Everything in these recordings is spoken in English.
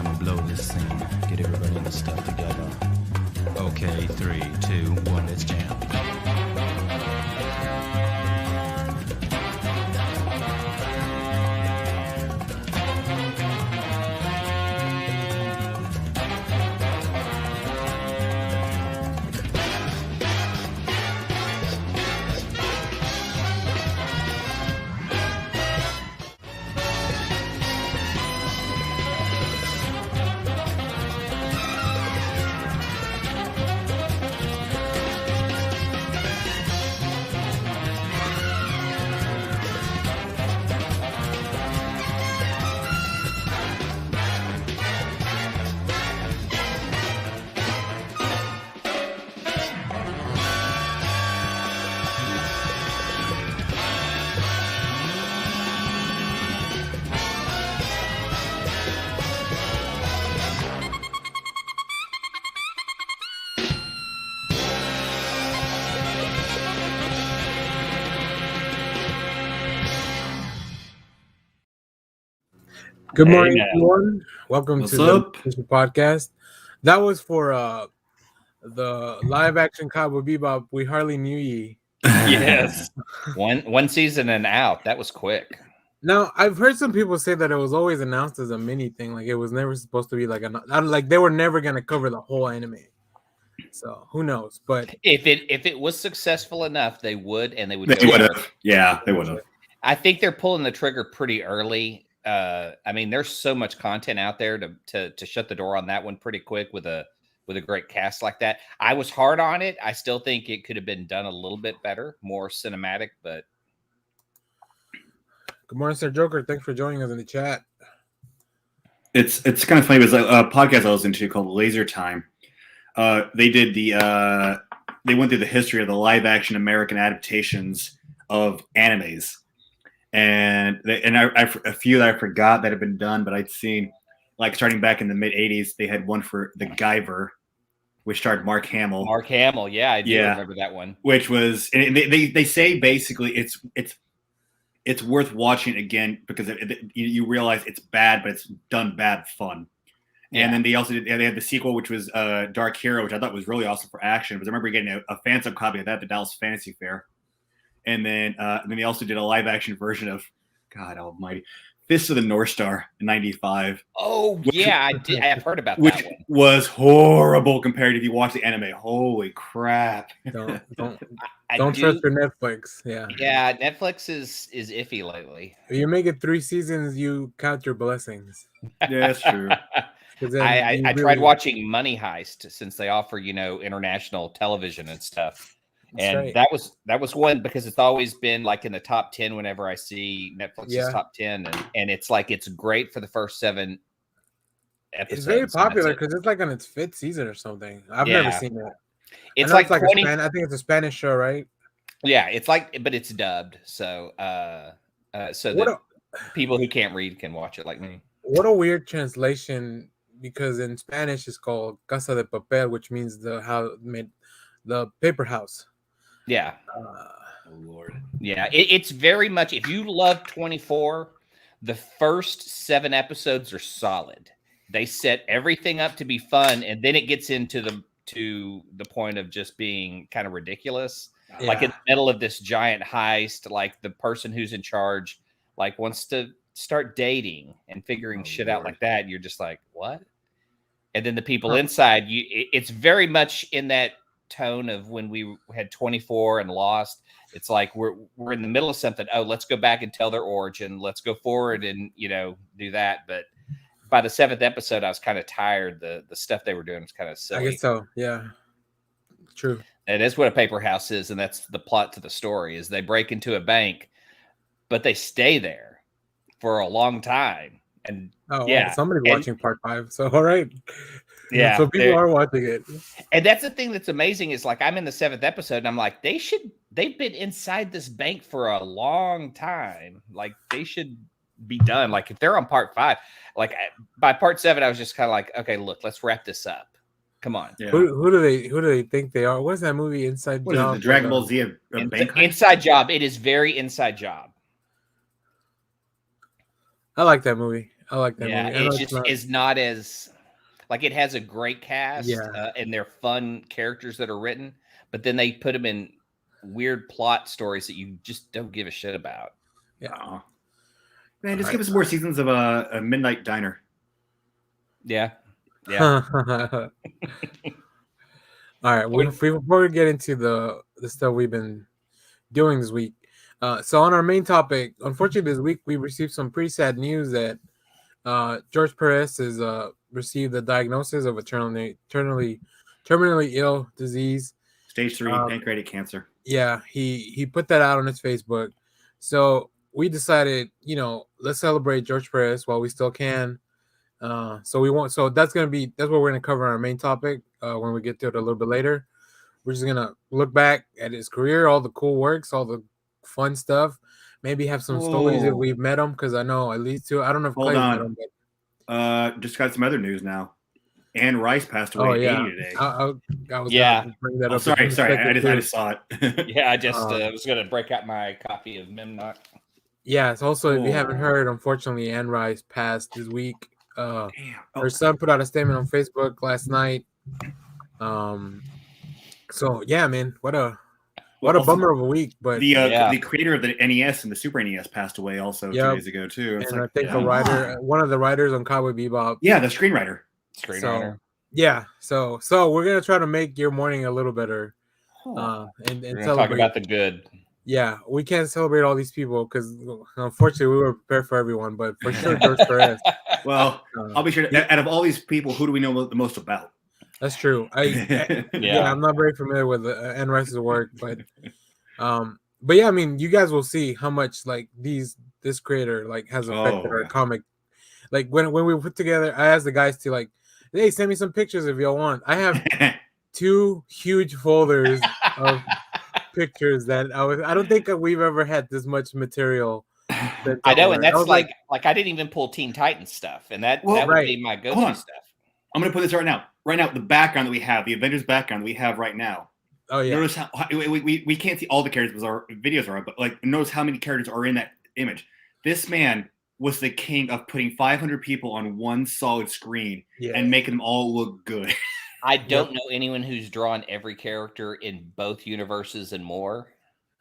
time to blow this scene. Get everybody in the stuff together. Okay, 3, 2, 1, let's jam. Good morning, everyone. Welcome What's to up? the podcast. That was for the live action Cowboy Bebop. We hardly knew ye. Yes, one season and out. That was quick. Now I've heard some people say that it was always announced as a mini thing, like it was never supposed to be like like they were never gonna cover the whole anime. So who knows? But If it was successful enough, they would, and they would. They would have. Yeah, they would have. I think they're pulling the trigger pretty early. I mean, there's so much content out there to shut the door on that one pretty quick with a great cast like that. I was hard on it. I still think it could have been done a little bit better, more cinematic. But good morning, Sir Joker. Thanks for joining us in the chat. It's kind of funny. It was a podcast I was into called Laser Time. They did they went through the history of the live action American adaptations of animes. And a few that I forgot that had been done, but I'd seen, like starting back in the mid '80s, they had one for the Guyver, which starred Mark Hamill. Mark Hamill, yeah, I do remember that one. Which was, and they say basically it's worth watching again because you realize it's bad, but it's done bad fun. Yeah. And then they also they had the sequel, which was Dark Hero, which I thought was really awesome for action. Because I remember getting a fan sub copy of that at the Dallas Fantasy Fair. And then they also did a live action version of, God Almighty, Fist of the North Star in '95. Oh yeah, I did. I've heard about which that one. Was horrible compared if you watch the anime. Holy crap! Don't trust your Netflix. Yeah. Netflix is iffy lately. If you make it 3 seasons, you count your blessings. Yeah, that's true. I tried watching Money Heist since they offer international television and stuff. And right. that was one because it's always been like in the top 10 whenever I see Netflix's top 10, and it's like it's great for the first 7 episodes. It's very popular because it's like on its 5th season or something. I've never seen it. It's like 20... I think it's a Spanish show, right? Yeah, it's like, but it's dubbed, so that people who can't read can watch it like me. What a weird translation, because in Spanish it's called Casa de Papel, which means the paper house. Yeah. Oh Lord. Yeah, it's very much. If you love 24, the first 7 episodes are solid. They set everything up to be fun, and then it gets into the point of just being kind of ridiculous. Yeah. Like in the middle of this giant heist, like the person who's in charge like wants to start dating and figuring shit out like that. You're just like, what? And then the people inside you, it's very much in that tone of when we had 24 and Lost. It's like we're in the middle of something. Oh, let's go back and tell their origin. Let's go forward and do that. But by the 7th episode, I was kind of tired. The stuff they were doing was kind of silly. I guess so. Yeah, true. And that's what a paper house is, and that's the plot to the story. Is they break into a bank, but they stay there for a long time. And somebody's watching part 5. So all right. Yeah, so people are watching it. And that's the thing that's amazing is like I'm in the 7th episode and I'm like, they've been inside this bank for a long time. Like they should be done. Like if they're on part 5, like by part 7, I was just kind of like, okay, look, let's wrap this up. Come on. Yeah. Who do they think they are? What's that movie? Inside Job? The Dragon Ball Z bank? Inside Job. It is very Inside Job. I like that movie. I like that Yeah, movie. I know it's it's just not- is not as like it has a great cast, Yeah. and they're fun characters that are written, but then they put them in weird plot stories that you just don't give a shit about. yeah. Oh. Man, just All give us more seasons of a Midnight Diner. Yeah, yeah. All right. Before we get into the stuff we've been doing this week, so on our main topic, unfortunately, this week we received some pretty sad news that George Perez has received the diagnosis of a terminally ill disease. Stage 3 pancreatic cancer. Yeah, he put that out on his Facebook. So we decided, let's celebrate George Perez while we still can. So that's what we're gonna cover on our main topic when we get to it a little bit later. We're just gonna look back at his career, all the cool works, all the fun stuff. Maybe have some stories if we've met him, because I know at least two. I don't know if Hold Clay's on. met him, but Just got some other news now. Anne Rice passed away at 80 today. I was Yeah. gonna bring that Oh, up. sorry. I too. just saw it. Yeah, I just was going to break out my copy of Memnock. Yeah, it's also, if you haven't Oh. heard, unfortunately, Anne Rice passed this week. Damn. Her son put out a statement on Facebook last night. So yeah, man, what a bummer of a week. But the creator of the NES and the Super NES passed away also 2 days ago too. It's and like, I think one of the writers on Cowboy Bebop. Yeah, the screenwriter. Screenwriter. So we're gonna try to make your morning a little better. And We're going to talk celebrate. about the good. Yeah, we can't celebrate all these people because unfortunately we were prepared for everyone, but for sure George Perez. Well, I'll be sure. Out of all these people, who do we know the most about? That's true. I'm not very familiar with Anne Rice's work, but yeah, I mean, you guys will see how much like this creator like has affected our comic. Like when we put together, I asked the guys to like, hey, send me some pictures if y'all want. I have 2 huge folders of pictures that I don't think we've ever had this much material. I know, and that's like I didn't even pull Teen Titans stuff, and that would be my go-to stuff. I'm going to put this right now. Right now, the background that we have, the Avengers background we have right now. Oh yeah. Notice how we can't see all the characters because our videos are up, but like notice how many characters are in that image. This man was the king of putting 500 people on one solid screen and making them all look good. I don't know anyone who's drawn every character in both universes and more.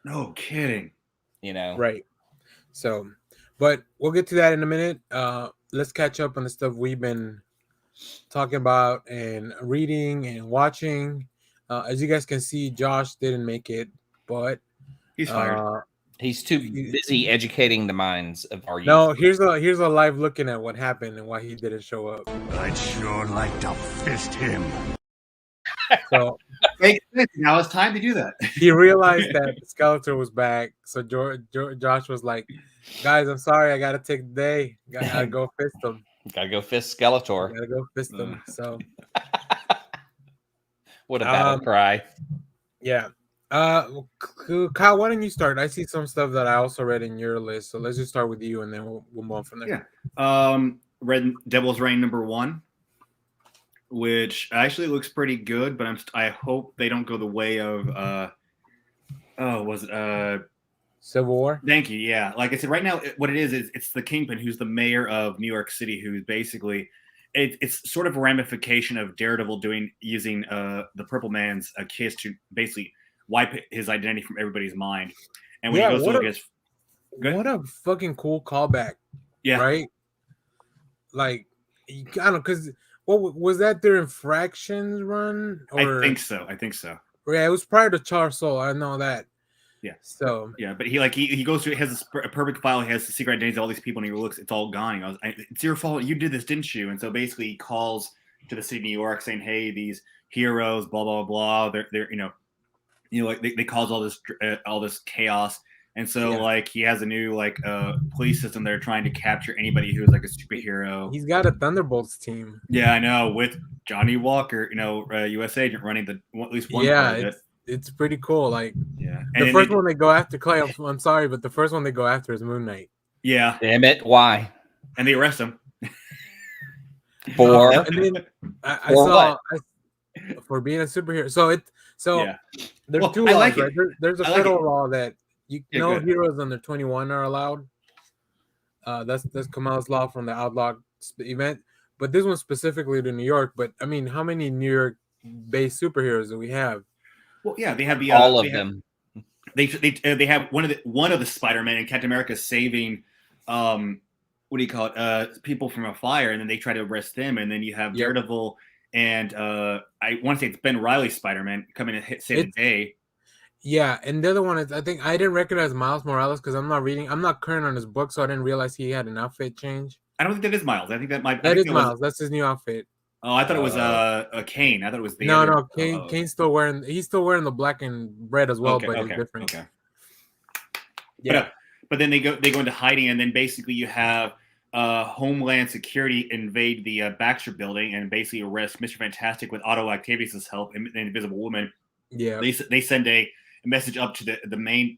No kidding. Right. So, but we'll get to that in a minute. Let's catch up on the stuff we've been talking about and reading and watching. As you guys can see, Josh didn't make it, but he's fired. He's too busy educating the minds of our youth. No, here's a live looking at what happened and why he didn't show up. I'd sure like to fist him. So now it's time to do that. He realized that Skeletor was back, so Josh was like, "Guys, I'm sorry, I gotta take the day. Gotta go fist him. Gotta go fist Skeletor. Gotta go fist him." So, what a battle cry! Yeah. Kyle, why don't you start? I see some stuff that I also read in your list, so let's just start with you, and then we'll move on from there. Yeah. Red Devil's Reign #1, which actually looks pretty good, but I hope they don't go the way of Civil War? Thank you. Yeah, like I said, right now, what it is it's the Kingpin, who's the mayor of New York City, who's basically it's sort of a ramification of Daredevil using the Purple Man's kiss to basically wipe his identity from everybody's mind. And when he goes to look at what a fucking cool callback. Yeah. Right? Like, I don't know, because what was that their Infractions run? Or, I think so. Yeah, it was prior to Char Soul. I know that. Yeah. So yeah, but he goes through. He has a perfect file. He has the secret identities of all these people, and he looks. It's all gone. He goes, "It's your fault. You did this, didn't you?" And so basically, he calls to the city of New York, saying, "Hey, these heroes, blah blah blah. They're like they cause all this chaos." And so like he has a new police system. They're trying to capture anybody who's like a superhero. He's got a Thunderbolts team. Yeah, I know, with Johnny Walker, U.S. agent running at least one. Yeah, it's pretty cool. Like, yeah, the first one they go after Clay. I'm sorry, but the first one they go after is Moon Knight. Yeah, damn it, why? And they arrest him for. And then I saw for being a superhero. There's 2 laws, right? There's a federal law that no heroes under 21 are allowed. That's Kamala's Law from the Outlaw event. But this one's specifically to New York. But I mean, how many New York-based superheroes do we have? Well, yeah, they have the all of them. They have one of the Spider-Man and Captain America saving, what do you call it? People from a fire, and then they try to arrest them, and then you have Daredevil and I want to say it's Ben Reilly Spider-Man coming to save the day. Yeah, and the other one is I think I didn't recognize Miles Morales because I'm not current on his book, so I didn't realize he had an outfit change. I don't think that is Miles. I think that is Miles. That's his new outfit. Oh, I thought it was a Kane. I thought it was the no. Kane's still wearing. He's still wearing the black and red as well, but it's different. Okay. Yeah, but then they go into hiding, and then basically you have Homeland Security invade the Baxter Building and basically arrest Mr. Fantastic with Otto Octavius' help and Invisible Woman. Yeah, they send a message up to the main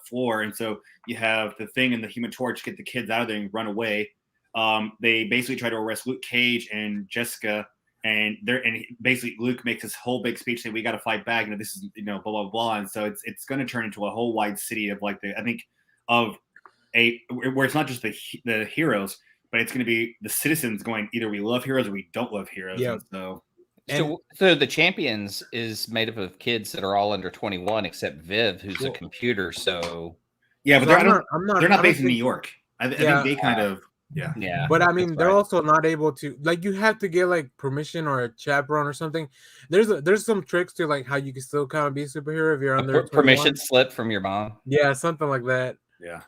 floor, and so you have the Thing and the Human Torch get the kids out of there and run away. They basically try to arrest Luke Cage and Jessica, and basically Luke makes this whole big speech saying we got to fight back, and this is blah blah blah, and so it's going to turn into a whole wide city of where it's not just the heroes, but it's going to be the citizens going either we love heroes or we don't love heroes. Yeah. So the Champions is made up of kids that are all under 21, except Viv, who's a computer. So yeah, but they're not based in New York. I think they kind of. Yeah. But I mean, they're also not able to you have to get like permission or a chaperone or something. There's some tricks to like how you can still kind of be a superhero if you're under permission slip from your mom. Yeah, something like that. Yeah.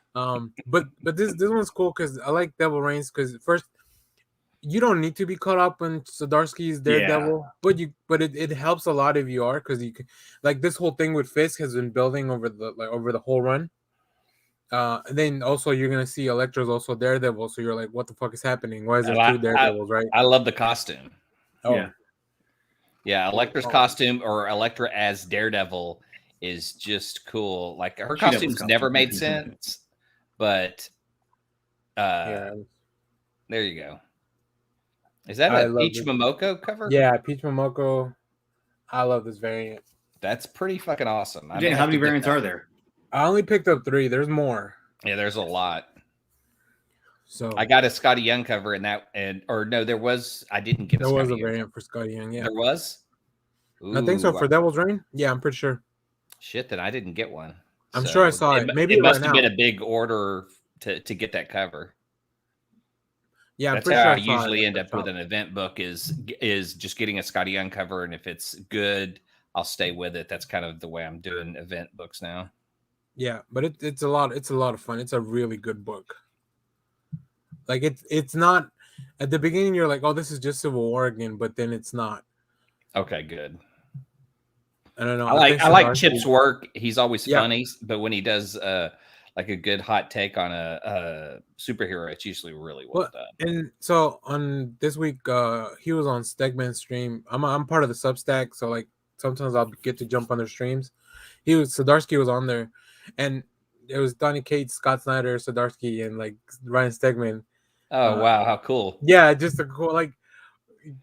But this one's cool because I like Devil Reigns because first you don't need to be caught up in Zdarsky's Daredevil, but it helps a lot if you are because you can like this whole thing with Fisk has been building over the whole run. And then also you're gonna see Elektra's also Daredevil, so you're like, what the fuck is happening? Why is there two Daredevils, right? I love the costume. Oh. Yeah, Elektra's costume or Elektra as Daredevil is just cool. Like her costume's never made sense, but there you go. Is that a Peach Momoko cover? Yeah, Peach Momoko. I love this variant. That's pretty fucking awesome. Jay, how many variants are there? I only picked up 3. There's more. Yeah, there's a lot. So I got a Scotty Young cover I didn't get. There was a variant for Scotty Young. Yeah, there was. Ooh, I think so for Devil's Reign. Yeah, I'm pretty sure. Shit, that I didn't get one. I'm sure I saw it. Maybe it must have been a big order to get that cover. Yeah, that's how I usually end up with an event book is just getting a Scotty Young cover, and if it's good, I'll stay with it. That's kind of the way I'm doing event books now. Yeah, but it's a lot of fun. It's a really good book. Like it's not at the beginning you're like, oh, this is just Civil War again, but then it's not. Okay, good. I don't know. I like Chip's work. He's always funny, but when he does like a good hot take on a superhero, it's usually really well done. And so on this week, he was on Stegman's stream. I'm part of the Substack, so like sometimes I'll get to jump on their streams. Zdarsky was on there, and it was Donny Cates, Scott Snyder, Zdarsky, and like Ryan Stegman. Oh wow, how cool! Yeah, just a cool like.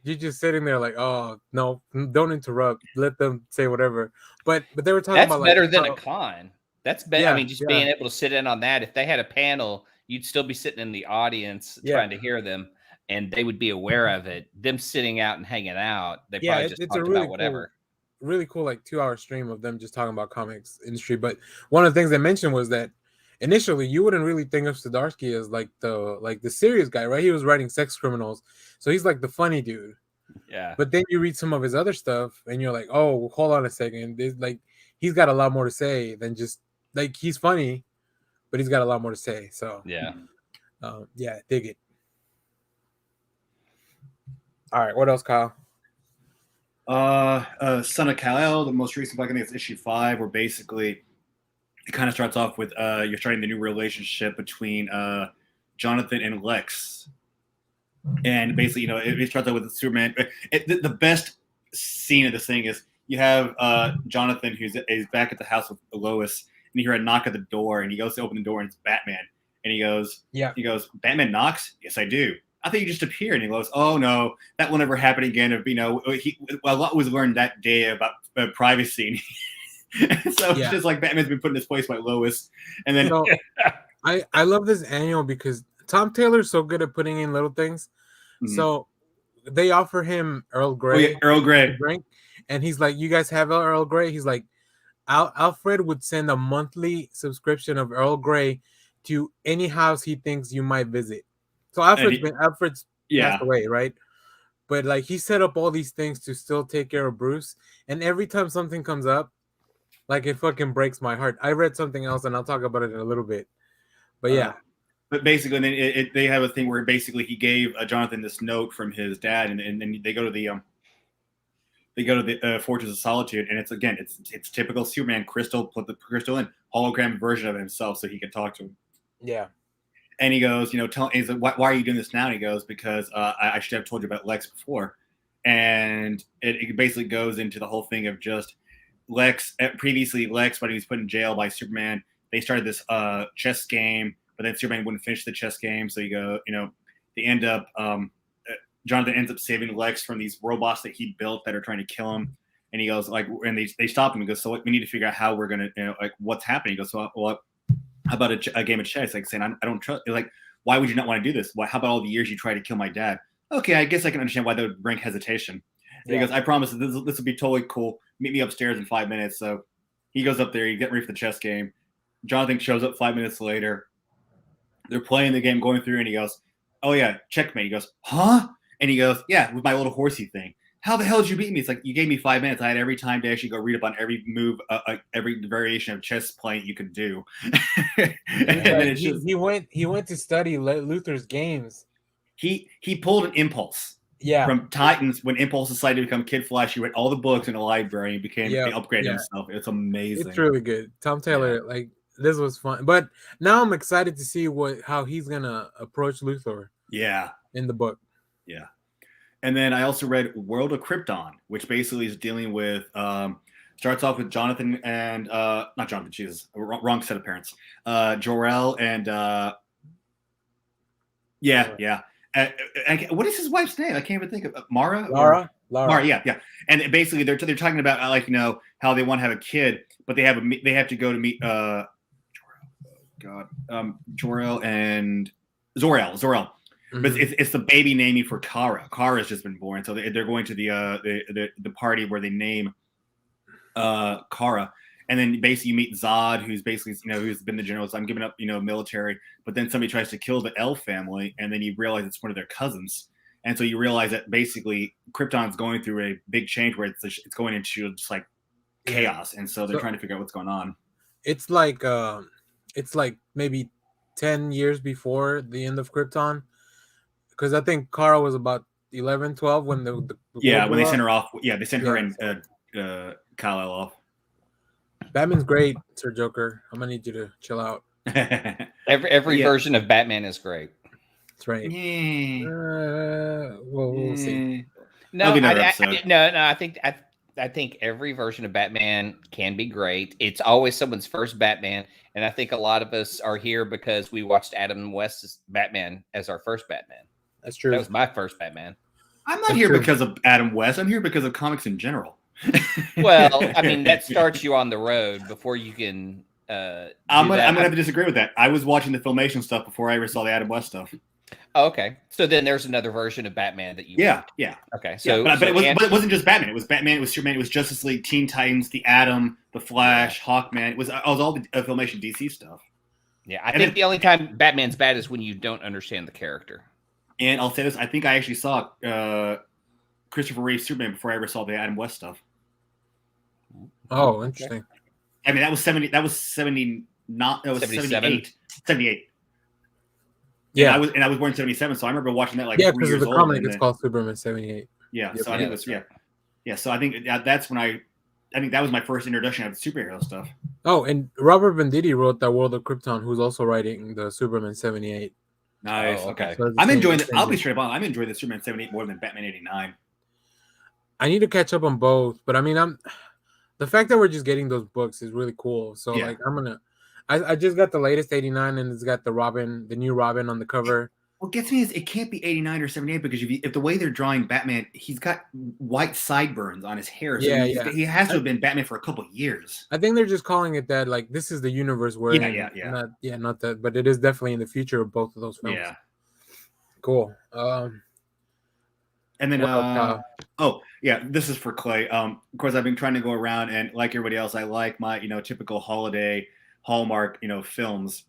You're just sitting there like, oh no, don't interrupt. Let them say whatever. But they were talking about better than a con. That's better. I mean, just being able to sit in on that. If they had a panel, you'd still be sitting in the audience trying to hear them, and they would be aware of it. Them sitting out and hanging out, they probably just talked about whatever. Really cool, like 2-hour stream of them just talking about comics industry. But one of the things they mentioned was that initially you wouldn't really think of Zdarsky as like the serious guy, right? He was writing Sex Criminals, so he's like the funny dude. Yeah. But then you read some of his other stuff, and you're like, oh, hold on a second. He's got a lot more to say than just like he's funny, but he's got a lot more to say. So yeah, dig it. All right, what else, Kyle? Son of Kal-El, the most recent book, I think it's issue 5, where basically it kind of starts off with you're starting the new relationship between Jonathan and Lex, and basically it starts out with Superman. The best scene of this thing is you have Jonathan is back at the house with Lois, and you hear a knock at the door, and he goes to open the door, and it's Batman, and he goes, Batman knocks? Yes, I do. I thought you just appeared. And he goes, oh no, that will never happen again. A lot was learned that day about privacy. It's just like Batman's been put in his place by Lois. And then I love this annual because Tom Taylor's so good at putting in little things. Mhm. So they offer him Earl Grey, Earl Grey. to drink, and he's like, "You guys have Earl Grey?" He's like, Alfred would send a monthly subscription of Earl Grey to any house he thinks you might visit. So Alfred's passed away, right? But like he set up all these things to still take care of Bruce, and every time something comes up, like it fucking breaks my heart. I read something else, and I'll talk about it in a little bit. But yeah. But basically, and then they have a thing where basically he gave Jonathan this note from his dad, and then they go to the Fortress of Solitude, and it's typical Superman. Crystal put the crystal in hologram version of himself so he could talk to him. Yeah. And he goes, he's like, why are you doing this now? And he goes, because I should have told you about Lex before. And it basically goes into the whole thing of just Lex. Previously, Lex, when he was put in jail by Superman, they started this chess game, but then Superman wouldn't finish the chess game. So they end up, Jonathan ends up saving Lex from these robots that he built that are trying to kill him. And he goes, and they stop him. He goes, so we need to figure out how we're going to, what's happening. He goes, so, well, how about a game of chess? Like saying, I don't trust. Like, why would you not want to do this? How about all the years you tried to kill my dad? Okay, I guess I can understand why that would bring hesitation. Yeah. He goes, I promise this will be totally cool. Meet me upstairs in 5 minutes. So he goes up there. He gets ready for the chess game. Jonathan shows up 5 minutes later. They're playing the game, going through, and he goes, oh yeah, checkmate. He goes, huh? And he goes, yeah, with my little horsey thing. How the hell did you beat me? It's like, you gave me 5 minutes. I had every time to actually go read up on every move, every variation of chess playing you could do. He went to study Luthor's games. He pulled an Impulse. Yeah. From Titans, when Impulse decided to become Kid Flash, he read all the books in the library and upgraded himself. It's amazing. It's really good. Tom Taylor, this was fun. But now I'm excited to see how he's gonna approach Luthor. Yeah. In the book. Yeah. And then I also read World of Krypton, which basically is dealing with starts off with Jonathan and not Jonathan, Jesus, wrong set of parents. Jor-El and what is his wife's name? I can't even think of Mara. Lara. Yeah. And basically they're talking about how they want to have a kid, but they have to go to meet Jor-El and Zor-El. Mm-hmm. But it's the baby naming for Kara. Kara's just been born, so they're going to the party where they name Kara, and then basically you meet Zod, who's basically who's been the general. So I'm giving up military, but then somebody tries to kill the L family, and then you realize it's one of their cousins, and so you realize that basically Krypton's going through a big change where it's going into just like chaos, and so they're trying to figure out what's going on. It's like maybe 10 years before the end of Krypton. Because I think Kara was about 11, 12 when the when they sent her off. Yeah, they sent her and Kal-El off. Batman's great, Sir Joker. I'm gonna need you to chill out. Every version of Batman is great. That's right. We'll see. No, I think every version of Batman can be great. It's always someone's first Batman, and I think a lot of us are here because we watched Adam West's Batman as our first Batman. That's true. That was my first Batman. I'm not here because of Adam West. I'm here because of comics in general. Well, I mean, that starts you on the road before you can. I'm gonna have to disagree with that. I was watching the Filmation stuff before I ever saw the Adam West stuff. Oh, okay, so then there's another version of Batman that you. Yeah. Okay, so but it wasn't just Batman. It was Batman. It was Superman. It was Justice League, Teen Titans, the Atom, the Flash, Hawkman. It was all the Filmation DC stuff. Yeah, I think the only time Batman's bad is when you don't understand the character. And I'll say this: I think I actually saw Christopher Reeve's Superman before I ever saw the Adam West stuff. Oh, interesting. I mean, that was 70. That was 70. Not that was 78. 78. Yeah, and I was born in 77, so I remember watching that because of the comic. It's called Superman 78. Yeah, so I think that's right. Yeah, so I think that's when I think that was my first introduction of superhero stuff. Oh, and Robert Venditti wrote that World of Krypton, who's also writing the Superman 78. Nice. Okay. So I'm enjoying it. I'll be straight up. I'm enjoying the Superman 78 more than Batman 89. I need to catch up on both, but I mean, the fact that we're just getting those books is really cool. So I just got the latest 89, and it's got the new Robin on the cover. What gets me is it can't be 89 or 78 because if the way they're drawing Batman, he's got white sideburns on his hair. So he has to have been Batman for a couple of years. I think they're just calling it that. Like, this is the universe where not that, but it is definitely in the future of both of those films. Yeah. Cool. And then this is for Clay. Of course, I've been trying to go around and like everybody else, I like my typical holiday Hallmark films.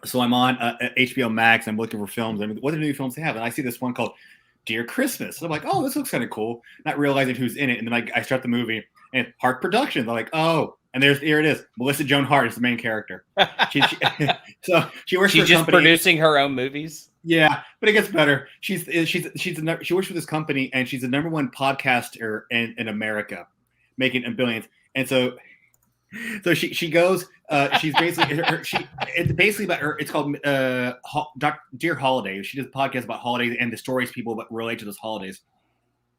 So I'm on HBO Max. I'm looking for films. I mean, what are the new films they have? And I see this one called Dear Christmas. So I'm like, oh, this looks kind of cool. Not realizing who's in it. And then I start the movie, and it's Hart Productions. I'm like, oh, and here it is. Melissa Joan Hart is the main character. So she works for a company. She's just producing her own movies. Yeah, but it gets better. She works for this company, and she's the number one podcaster in America, making billions. And so she goes. She's basically it's basically about her. It's called Dear Holiday. She does a podcast about holidays and the stories people relate to those holidays.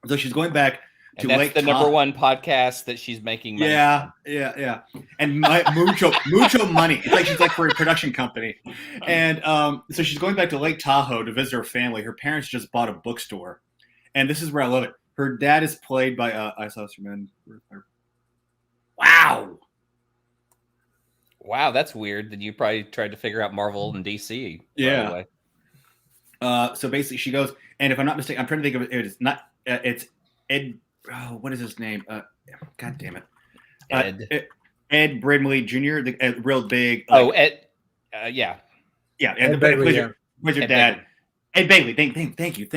So she's going back to and that's the number one podcast that she's making money. Yeah. And mucho money. It's like she's like for a production company. And so she's going back to Lake Tahoe to visit her family. Her parents just bought a bookstore. And this is where I love it. Her dad is played by I saw some men. Wow, that's weird. That you probably tried to figure out Marvel and DC. Yeah. So basically, she goes, and if I'm not mistaken, I'm trying to think of it. It's not. It's Ed. Oh, what is his name? God damn it. Ed Brimley Jr. The real big. Ed. Yeah. Ed Begley. Plays your dad. Ed Begley. Thank you.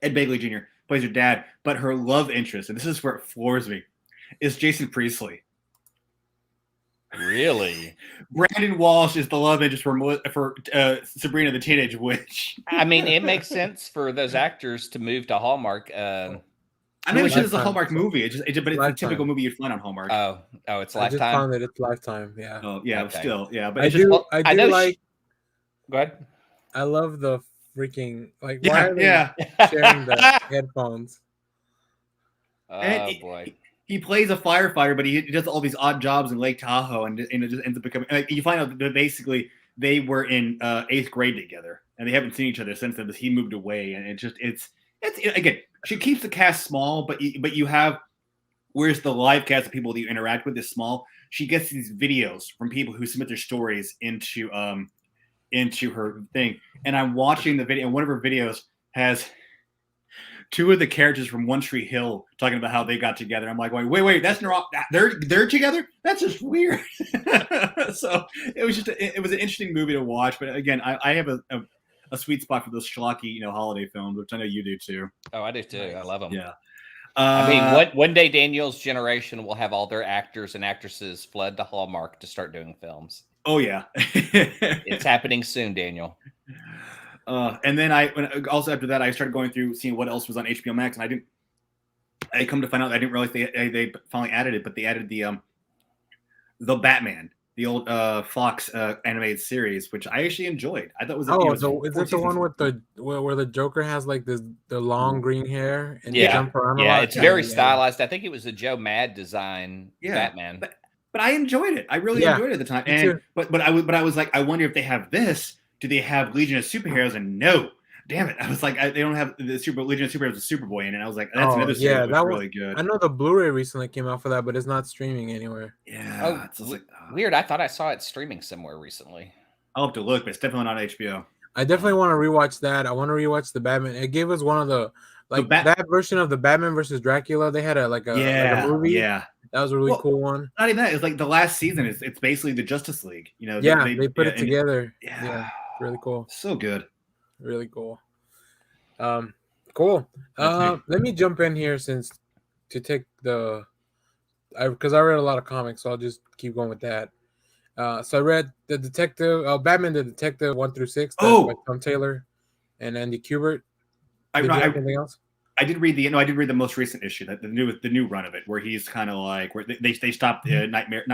Ed Begley Jr. plays her dad, but her love interest, and this is where it floors me, is Jason Priestley. Really? Brandon Walsh is the love interest for Sabrina the Teenage Witch. I mean, it makes sense for those actors to move to Hallmark. I know it's a Hallmark movie. But it's a typical movie you'd find on Hallmark. Oh, it's Lifetime. I just found that it's Lifetime. Yeah. Oh, yeah. Okay. Still, yeah. But I do like. Go ahead. I love the freaking why are they sharing the headphones? Oh boy. He plays a firefighter, but he does all these odd jobs in Lake Tahoe, and it just ends up becoming. You find out that basically they were in 8th grade together, and they haven't seen each other since then. Because he moved away, and it's again. She keeps the cast small, but you have, whereas the live cast of people that you interact with is small. She gets these videos from people who submit their stories into her thing, and I'm watching the video. And one of her videos has 2 of the characters from One Tree Hill talking about how they got together. I'm like, wait, that's not they're together? That's just weird. So it was it was an interesting movie to watch. But again, I have a sweet spot for those schlocky, holiday films, which I know you do too. Oh, I do too. I love them. Yeah. I mean, one day Daniel's generation will have all their actors and actresses flood to Hallmark to start doing films. Oh yeah. It's happening soon, Daniel. And then also after that, I started going through seeing what else was on HBO Max, and I come to find out I didn't realize they finally added it, but they added the Batman, the old Fox animated series, which I actually enjoyed. I thought it was. So is it the one with where the Joker has like the long green hair and jump around? Yeah, it's very stylized. I think it was a Joe Mad design Batman. But I enjoyed it. I really enjoyed it at the time. And but I was like, I wonder if they have this. Do they have Legion of Superheroes? And no, damn it! I was like, they don't have the Legion of Superheroes with Superboy in it. And I was like, that's another series that was really good. I know the Blu-ray recently came out for that, but it's not streaming anywhere. Yeah, it's weird. I thought I saw it streaming somewhere recently. I'll have to look, but it's definitely not on HBO. I definitely want to rewatch that. I want to rewatch the Batman. It gave us one of the that version of the Batman versus Dracula. They had a movie. Yeah. That was a really cool one. Not even that. It's like the last season. It's basically the Justice League. They put it together. Yeah. Really cool. So good. Really cool. Cool. Let me jump in here because I read a lot of comics, so I'll just keep going with that. So I read the Detective, Batman the Detective 1 through 6 by Tom Taylor and Andy Kubert. Did you have anything else? I did read the most recent issue, the new run of it, where he's kind of like where they stopped Nightmare.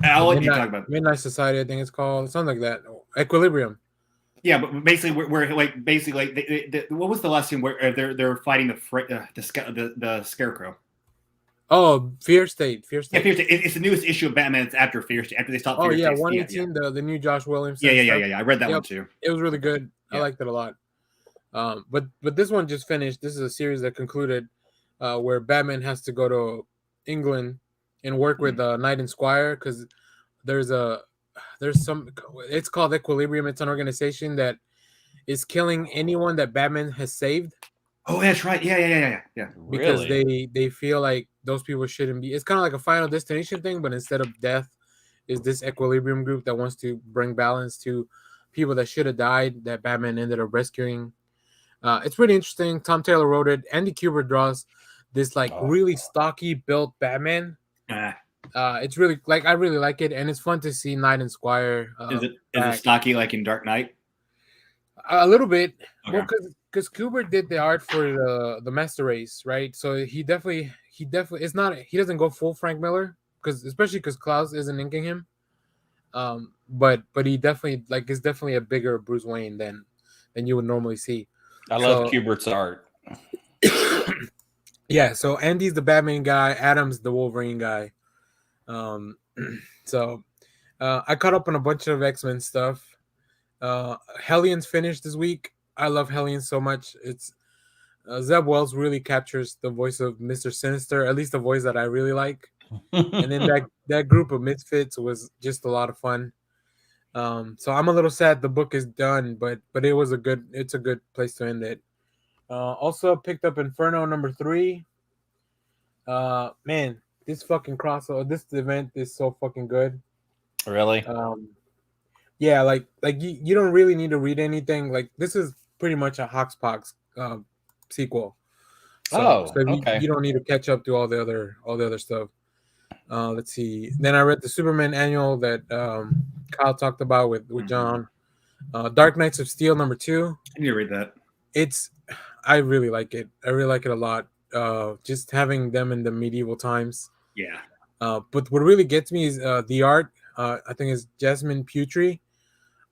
I'll let you talk about Midnight Society. I think it's called something like that. Equilibrium. Yeah, but basically, we're like what was the last scene where they're fighting the Scarecrow? Oh, Fear State. Yeah, Fear State. It's the newest issue of Batman. It's after Fear State. After they stopped. Oh Fear yeah, State. 118. The new Josh Williamson. Yeah. I read that one too. It was really good. I liked it a lot. But this one just finished. This is a series that concluded, where Batman has to go to England and work with Knight and Squire because there's some. It's called Equilibrium. It's an organization that is killing anyone that Batman has saved. Oh, that's right. Yeah. Because they feel like those people shouldn't be. It's kind of like a Final Destination thing, but instead of death, is this Equilibrium group that wants to bring balance to people that should have died that Batman ended up rescuing. It's pretty interesting. Tom Taylor wrote it. Andy Kubert draws this really stocky built Batman. It's really I really like it, and it's fun to see Knight and Squire. Is it stocky like in Dark Knight? A little bit. Okay. Well, because Kubert did the art for the Master Race, right? So he definitely it's not, he doesn't go full Frank Miller especially because Klaus isn't inking him. But he definitely is definitely a bigger Bruce Wayne than you would normally see. I love Kubert's art. Yeah, so Andy's the Batman guy, Adam's the Wolverine guy. So I caught up on a bunch of X-Men stuff. Hellions finished this week. I love Hellions so much. It's Zeb Wells really captures the voice of Mr. Sinister, at least the voice that I really like. And then that group of misfits was just a lot of fun. So I'm a little sad the book is done, but it's a good place to end it. Also picked up Inferno number 3. Man, this fucking crossover, this event is so fucking good. Really? Yeah, you don't really need to read anything. This is pretty much a Hoxpox sequel. So okay. You don't need to catch up to all the other stuff. Let's see. Then I read the Superman annual that Kyle talked about with John. Dark Knights of Steel number 2. I need to read that. I really like it. I really like it a lot. Just having them in the medieval times. Yeah. But what really gets me is the art. I think it's Jasmine Putri.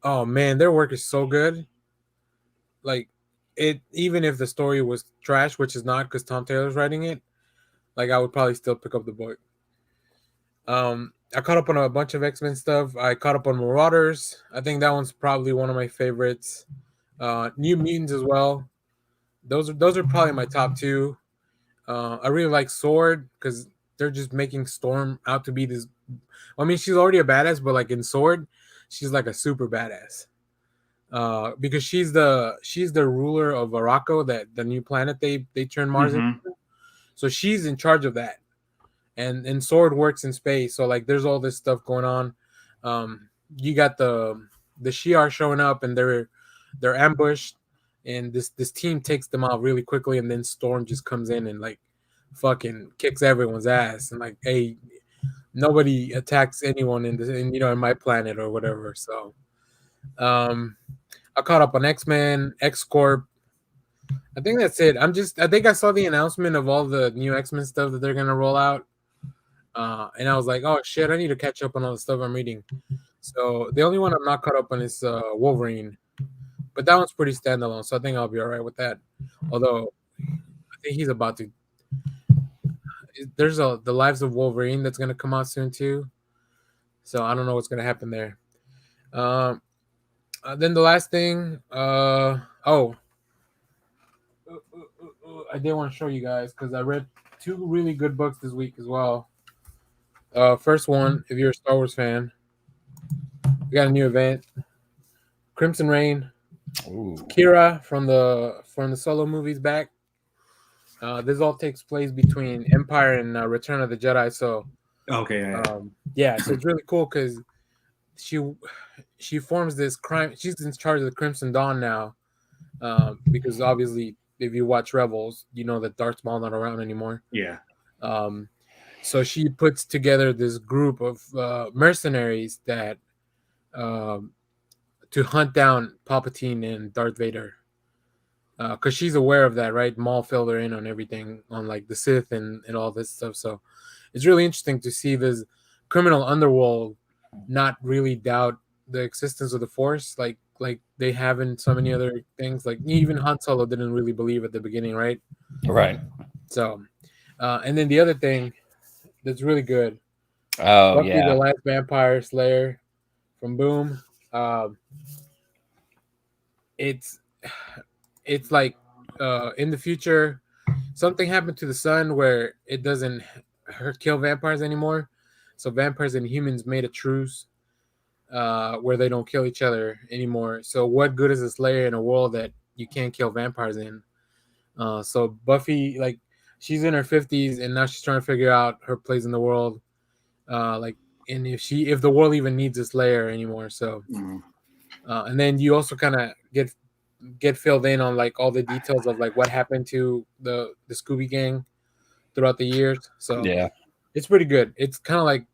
Oh man, their work is so good. Even if the story was trash, which is not because Tom Taylor's writing it, I would probably still pick up the book. I caught up on a bunch of X-Men stuff. I caught up on Marauders. I think that one's probably one of my favorites. New Mutants as well. Those are probably my top 2. I really like Sword because they're just making Storm out to be this. I mean, she's already a badass, but in Sword, she's a super badass. Because she's the ruler of Araco, that the new planet they turned Mars into. So she's in charge of that. And Sword works in space, so there's all this stuff going on. You got the Shi'ar showing up, and they're ambushed, and this team takes them out really quickly, and then Storm just comes in and fucking kicks everyone's ass, and hey, nobody attacks anyone in my planet or whatever. So, I caught up on X-Men, X-Corp. I think that's it. I think I saw the announcement of all the new X-Men stuff that they're gonna roll out. And I was like, oh shit, I need to catch up on all the stuff I'm reading. So the only one I'm not caught up on is Wolverine, but that one's pretty standalone, so I think I'll be all right with that. Although I think he's about to. There's the Lives of Wolverine that's gonna come out soon too, so I don't know what's gonna happen there. Then the last thing, I did want to show you guys because I read 2 really good books this week as well. First one, if you're a Star Wars fan, we got a new event, Crimson Reign. Ooh. Kira from the Solo movies back. This all takes place between Empire and Return of the Jedi. So okay, so it's really cool because she forms this crime. She's in charge of the Crimson Dawn now, because obviously if you watch Rebels, you know that Darth Maul's not around anymore. Yeah. So she puts together this group of mercenaries that to hunt down Palpatine and Darth Vader. Because she's aware of that, right? Maul filled her in on everything, on the Sith and all this stuff. So it's really interesting to see this criminal underworld not really doubt the existence of the Force, like they have in so many other things. Even Han Solo didn't really believe at the beginning, right? Right. So, and then the other thing that's really good. Oh Buffy yeah. the Last Vampire Slayer from Boom. It's it's like in the future, something happened to the sun where it doesn't kill vampires anymore. So vampires and humans made a truce where they don't kill each other anymore. So what good is a Slayer in a world that you can't kill vampires in? So Buffy, like, she's in her 50s and now she's trying to figure out her place in the world. Like, and if the world even needs a Slayer anymore. So, and then you also kind of get filled in on like all the details of like what happened to the Scooby Gang throughout the years. So Yeah. it's pretty good. It's kind of like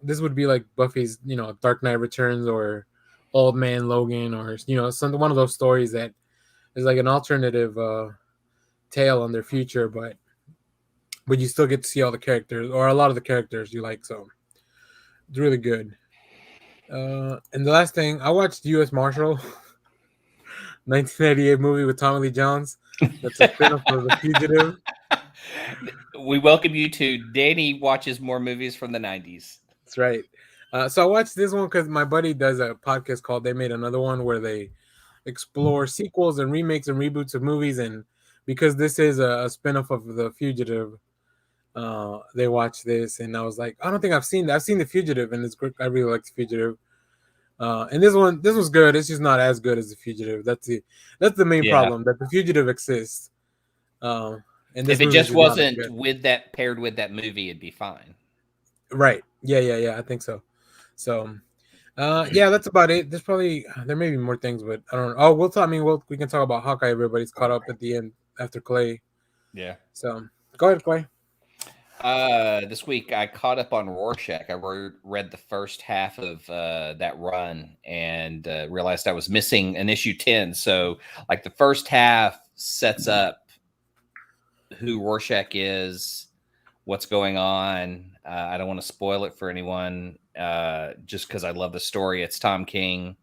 this would be like Buffy's, Dark Knight Returns or Old Man Logan or one of those stories that is like an alternative tale on their future, but you still get to see all the characters or a lot of the characters you like. So it's really good. And the last thing I watched, U.S. Marshal, 1988 movie with Tommy Lee Jones. That's a spin-off of The Fugitive. We welcome you to Danny watches more movies from the 90s. That's right. So I watched this one because my buddy does a podcast called They Made Another One where they explore sequels and remakes and reboots of movies. And because this is a spin-off of The Fugitive, they watched this. And I was like, I don't think I've seen that. I've seen The Fugitive and it's great. I really like The Fugitive. And this was good. It's just not as good as The Fugitive. That's the main problem, that The Fugitive exists. And if it just wasn't paired with that movie, it'd be fine. Right. Yeah. I think so. So, yeah, that's about it. There may be more things, but I don't know. Oh, we can talk about Hawkeye. Everybody's caught up at the end after Clay. Yeah. So go ahead, Clay. This week I caught up on Rorschach. I read the first half of that run and realized I was missing an issue 10. So like the first half sets up who Rorschach is, what's going on. I don't want to spoil it for anyone just because I love the story. It's Tom King.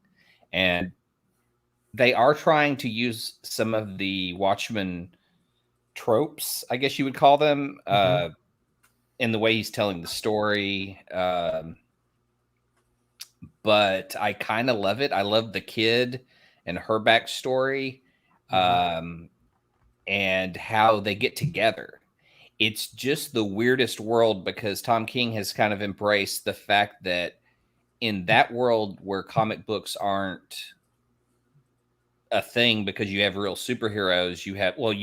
And they are trying to use some of the Watchmen tropes, I guess you would call them, in the way he's telling the story. But I kind of love it. I love the kid and her backstory and how they get together. It's just the weirdest world because Tom King has kind of embraced the fact that in that world where comic books aren't a thing because you have real superheroes, you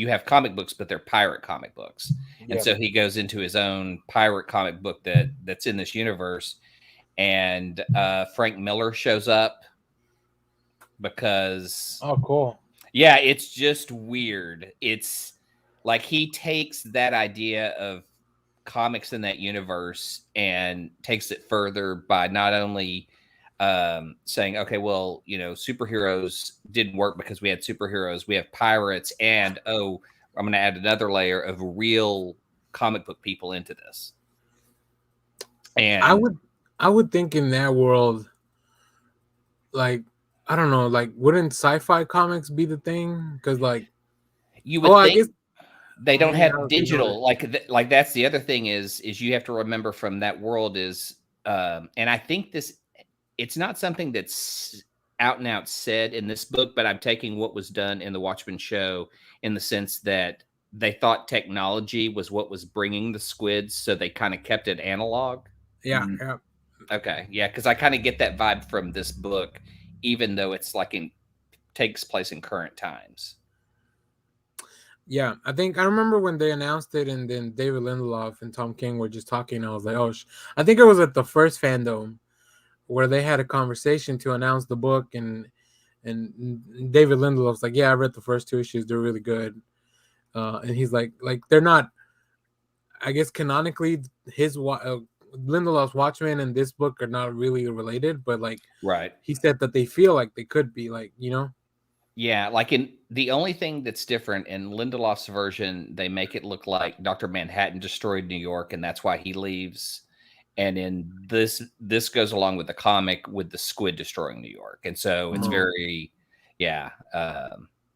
have comic books, but they're pirate comic books. Yep. And so he goes into his own pirate comic book that's in this universe. And Frank Miller shows up because... Oh, cool. Yeah, it's just weird. It's like he takes that idea of comics in that universe and takes it further by not only saying, okay, well, superheroes didn't work because we had superheroes. We have pirates. And, I'm going to add another layer of real comic book people into this. And I would think in that world, like, I don't know, like, wouldn't sci-fi comics be the thing? Because, like, you would think I guess they don't have digital. Like that's the other thing is you have to remember from that world is, and I think it's not something that's out and out said in this book, but I'm taking what was done in the Watchmen show in the sense that they thought technology was what was bringing the squids, so they kind of kept it analog. Yeah, yeah. Okay, yeah, because I kind of get that vibe from this book, even though it's takes place in current times. Yeah, I remember when they announced it, and then David Lindelof and Tom King were just talking. I was like, oh, I think it was at the first fandom where they had a conversation to announce the book, and David Lindelof's like, yeah, I read the first 2 issues; they're really good. And he's like they're not, I guess canonically, Lindelof's Watchmen and this book are not really related, but right. He said that they feel like they could be, Yeah, like in the only thing that's different in Lindelof's version, they make it look like Dr. Manhattan destroyed New York, and that's why he leaves. And in this goes along with the comic with the squid destroying New York, and so it's very,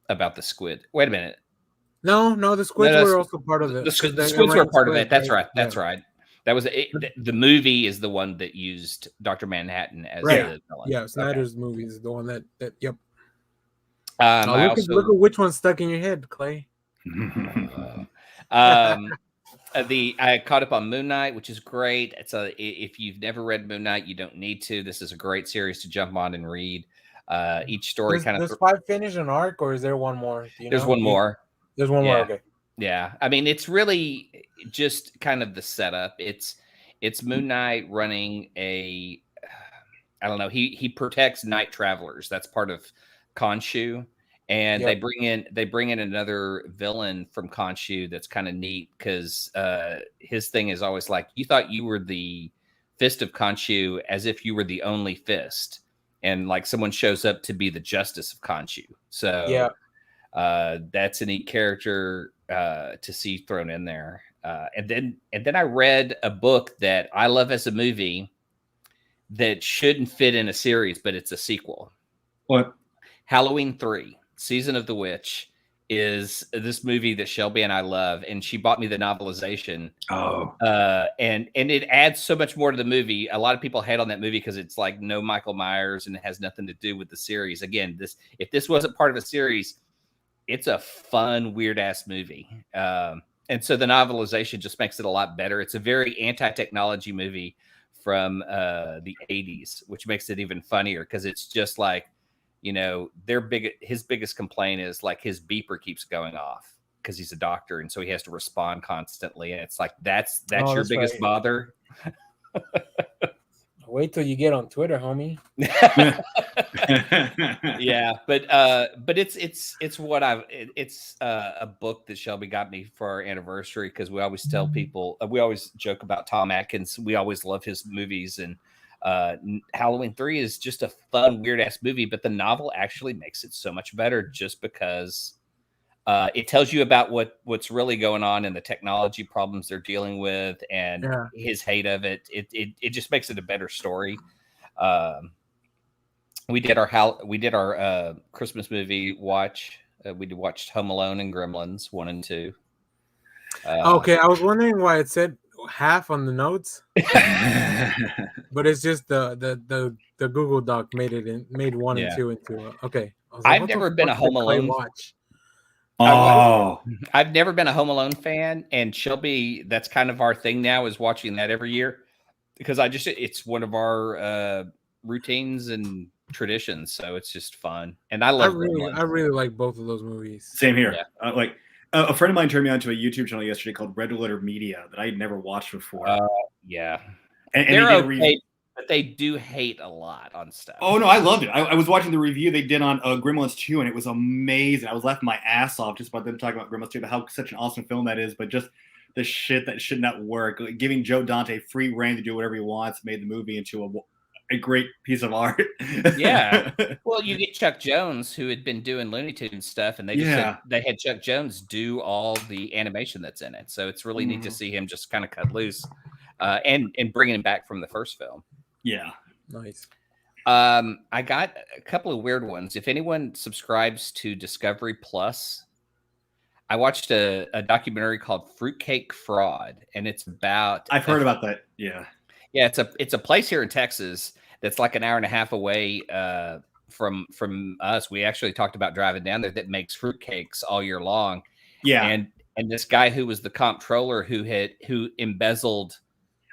about the squid. Wait a minute. No, the squids were also part of it. The squids were part of it. That's right. That's right. That was the movie is the one that used Dr. Manhattan as the villain. Yeah, Snyder's movie is the one that yep. Look at which one's stuck in your head, Clay. I caught up on Moon Knight, which is great. If you've never read Moon Knight, you don't need to. This is a great series to jump on and read. Each story does 5 finish an arc, or is there one more? There's one more. There's one more. Okay. Yeah, I mean, it's really just kind of the setup. It's Moon Knight running I don't know. He protects night travelers. That's part of Khonshu. And they bring in another villain from Khonshu that's kind of neat because his thing is always like, you thought you were the fist of Khonshu as if you were the only fist, and like someone shows up to be the justice of Khonshu. So that's a neat character to see thrown in there. And then I read a book that I love as a movie that shouldn't fit in a series, but it's a sequel. What? Halloween 3. Season of the Witch is this movie that Shelby and I love, and she bought me the novelization. And it adds so much more to the movie. A lot of people hate on that movie because it's like no Michael Myers and it has nothing to do with the series. Again, if this wasn't part of a series, it's a fun, weird ass movie. And so the novelization just makes it a lot better. It's a very anti-technology movie from the 80s, which makes it even funnier because it's just like, his biggest complaint is like his beeper keeps going off because he's a doctor, and so he has to respond constantly. And it's like that's your biggest bother. Wait till you get on Twitter, homie. Yeah, but it's a book that Shelby got me for our anniversary because we always tell people, we always joke about Tom Atkins. We always love his movies, and Halloween 3 is just a fun, weird ass movie, but the novel actually makes it so much better just because it tells you about what's really going on and the technology problems they're dealing with and his hate of it. It just makes it a better story. We did our Christmas movie watch. We watched Home Alone and Gremlins 1 and 2. Okay, I was wondering why it said half on the notes, but it's just the Google Doc made 1 and 2 into okay. I've never been a Home Alone watch. I've never been a Home Alone fan, and Shelby, that's kind of our thing now, is watching that every year because it's one of our routines and traditions, so it's just fun. And I really like both of those movies. Same here. Yeah. A friend of mine turned me on to a YouTube channel yesterday called Red Letter Media that I had never watched before. Yeah. And they're okay, but they do hate a lot on stuff. Oh, no, I loved it. I was watching the review they did on Gremlins 2, and it was amazing. I was laughing my ass off just about them talking about Gremlins 2, how such an awesome film that is, but just the shit that should not work. Like, giving Joe Dante free reign to do whatever he wants made the movie into a great piece of art. Yeah. Well, you get Chuck Jones, who had been doing Looney Tunes stuff, and they had Chuck Jones do all the animation that's in it. So it's really neat to see him just kind of cut loose and bringing him back from the first film. Yeah. Nice. I got a couple of weird ones. If anyone subscribes to Discovery Plus, I watched a documentary called Fruitcake Fraud, and it's about... I've heard about that. Yeah. Yeah, it's a place here in Texas that's like an hour and a half away from us. We actually talked about driving down there that makes fruitcakes all year long. Yeah. And this guy who was the comptroller who embezzled,